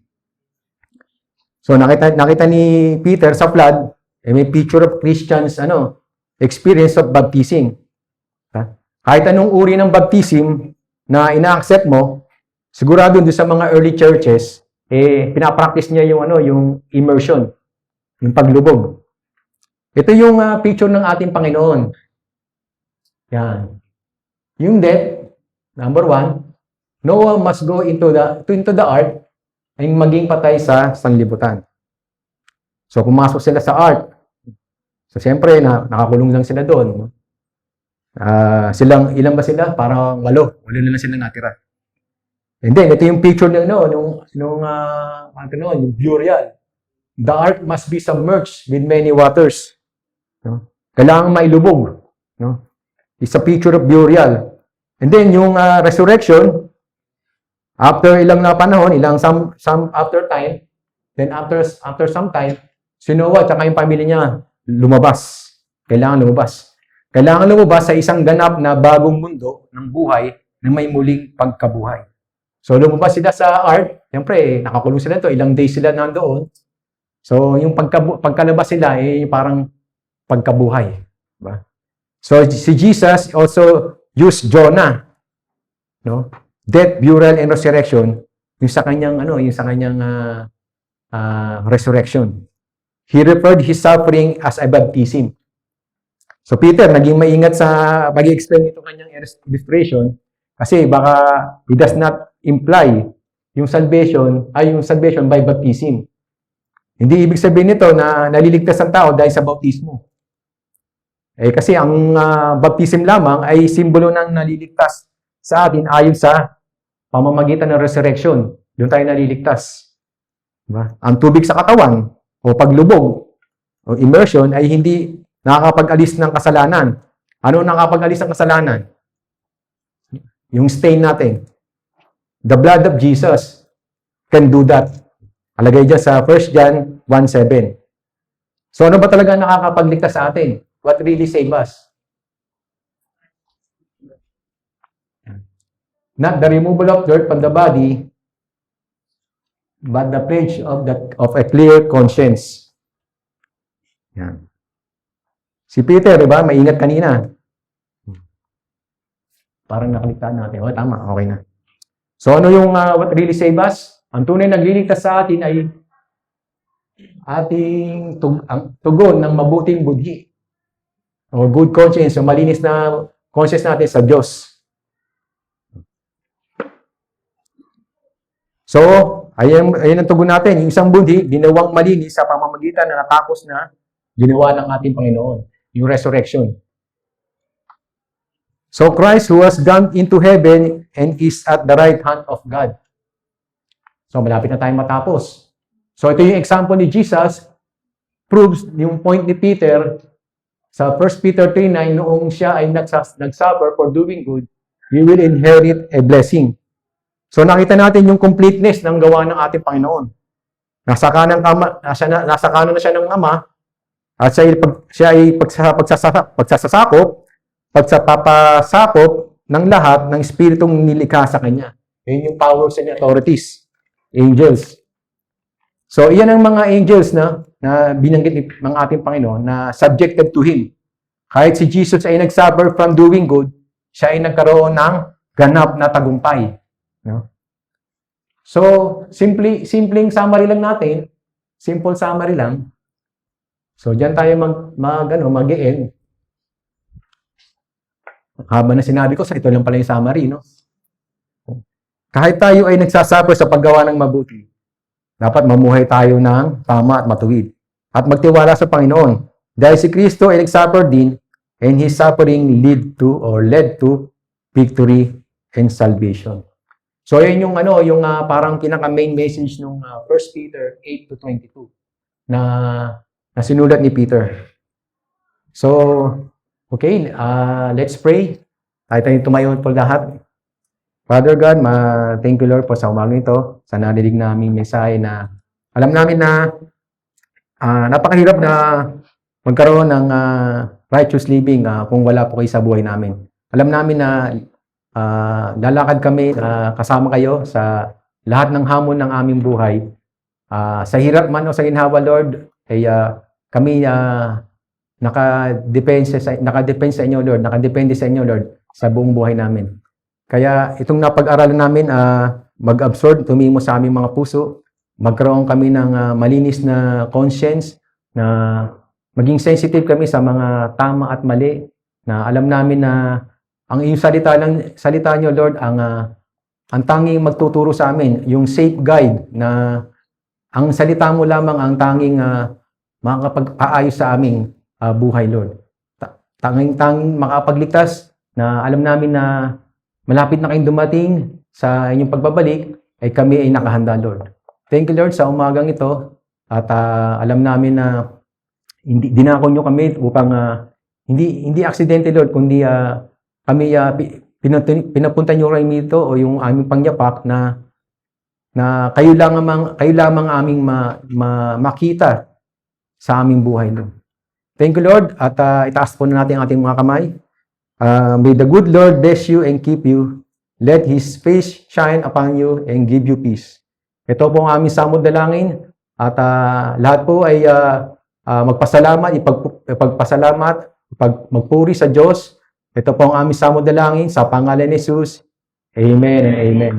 So, nakita ni Peter sa flood, may picture of Christians, experience of baptism. Kahit anong uri ng baptism na ina-accept mo, sigurado doon sa mga early churches, pinapractice niya yung immersion, yung paglubog. Ito yung picture ng ating Panginoon. Yan. Yung death, number 1, Noah must go into the ark ay maging patay sa sanlibutan. So, pumasok sila sa ark. So, siyempre, nakakulong lang sila doon. Ilan ba sila? Parang 8 na lang sila natira. And then, ito yung picture ng yung burial. The ark must be submerged with many waters. Kailangan mailubog. It's a picture of burial. And then, yung resurrection, after ilang na panahon, some after time, then after some time, si Noah at yung pamilya niya lumabas. Kailangan lumabas sa isang ganap na bagong mundo ng buhay na may muling pagkabuhay. So, lumabas sila sa ark. Siyempre, nakakulong sila ito. Ilang days sila nandoon. So, yung pagkalabas sila, parang pagkabuhay. Diba? So, si Jesus also used Jonah. Death, burial, and resurrection. Yung sa kanyang, resurrection. He referred his suffering as a baptism. So, Peter, naging maingat sa pag-explain ito kanyang illustration kasi baka he does not imply yung salvation by baptism. Hindi ibig sabihin nito na naliligtas ang tao dahil sa bautismo. Kasi ang baptism lamang ay simbolo ng naliligtas sa atin ayon sa pamamagitan ng resurrection. Doon tayo naliligtas. Diba? Ang tubig sa katawan o paglubog o immersion ay hindi nakakapag-alis ng kasalanan. Ano nakakapag-alis ng kasalanan? Yung stain natin. The blood of Jesus can do that. Alagay dyan sa 1 John 1:7. So ano ba talaga nakakapagligtas sa atin? What really save us? Not the removal of dirt from the body, but the pledge of a clear conscience. Yan. Si Peter, di ba? Maingat kanina. Parang nakaligtaan natin. O, tama. Okay na. So, ano yung what really save us? Ang tunay nagliligtas sa atin ay ating tugon ng mabuting budhi. O good conscience, o malinis na conscience natin sa Diyos. So, ayan ang tugon natin. Yung isang budhi, ginawang malinis sa pamamagitan na natapos na ginawa ng ating Panginoon. Yung resurrection. So, Christ who has gone into heaven and is at the right hand of God. So, malapit na tayong matapos. So, ito yung example ni Jesus, proves yung point ni Peter sa 1 Peter 3:9, noong siya ay nagsuffer for doing good, you will inherit a blessing. So, nakita natin yung completeness ng gawa ng ating Panginoon. Nasa kanan na siya ng Ama, at siya ay pagsapapasakop ng lahat ng Espiritong nilikha sa Kanya. Yun yung powers and authorities. Angels. So, iyan ang mga angels na binanggit ng ating Panginoon na subjected to Him. Kahit si Jesus ay nagsuffer from doing good, siya ay nagkaroon ng ganap na tagumpay. No? So, simpleng summary lang natin. Simple summary lang. So, diyan tayo mag-e-end. Haba na sinabi ko, sa ito lang pala yung summary, no? Kahit tayo ay nagsasuffer sa paggawa ng mabuti, dapat mamuhay tayo ng tama at matuwid. At magtiwala sa Panginoon. Dahil si Kristo ay nagsuffer din, and His suffering led to victory and salvation. So, yun yung parang pinaka-main message ng 1 Peter 8-22 na sinulat ni Peter. So, okay, let's pray. Tayo tumayo po lahat. Father God, thank you Lord po sa umagang ito, sa narinig naming mensahe na alam namin na napakahirap na magkaroon ng righteous living kung wala po kayo sa buhay namin. Alam namin na lalakad kami kasama kayo sa lahat ng hamon ng aming buhay. Sa hirap man o sa ginhawa, Lord, ay kami nakadepende sa inyo, Lord, nakadepende sa inyo, Lord, sa buong buhay namin. Kaya itong napag-aralan namin, mag-absorb, tumimo sa aming mga puso, magkaroon kami ng malinis na conscience, na maging sensitive kami sa mga tama at mali, na alam namin na ang iyong salita niyo, Lord, ang tanging magtuturo sa amin, yung safe guide na ang salita mo lamang ang tanging makakapag-aayos sa aming buhay, Lord. Tanging makapagligtas na alam namin na malapit na kayong dumating sa inyong pagbabalik, ay kami ay nakahanda, Lord. Thank you, Lord, sa umagang ito. At alam namin na dinako nyo kami upang hindi aksidente, Lord, kundi kami pinapunta nyo rin dito o yung aming pangyapak na kayo lamang aming makita sa aming buhay, Lord. Thank you, Lord, at itaas po na natin ang ating mga kamay. May the good Lord bless you and keep you. Let His face shine upon you and give you peace. Ito po ang aming samod dalangin at lahat po ay magpasalamat, ipagpasalamat, magpuri sa Diyos. Ito po ang aming samod dalangin sa pangalan ni Jesus. Amen and amen.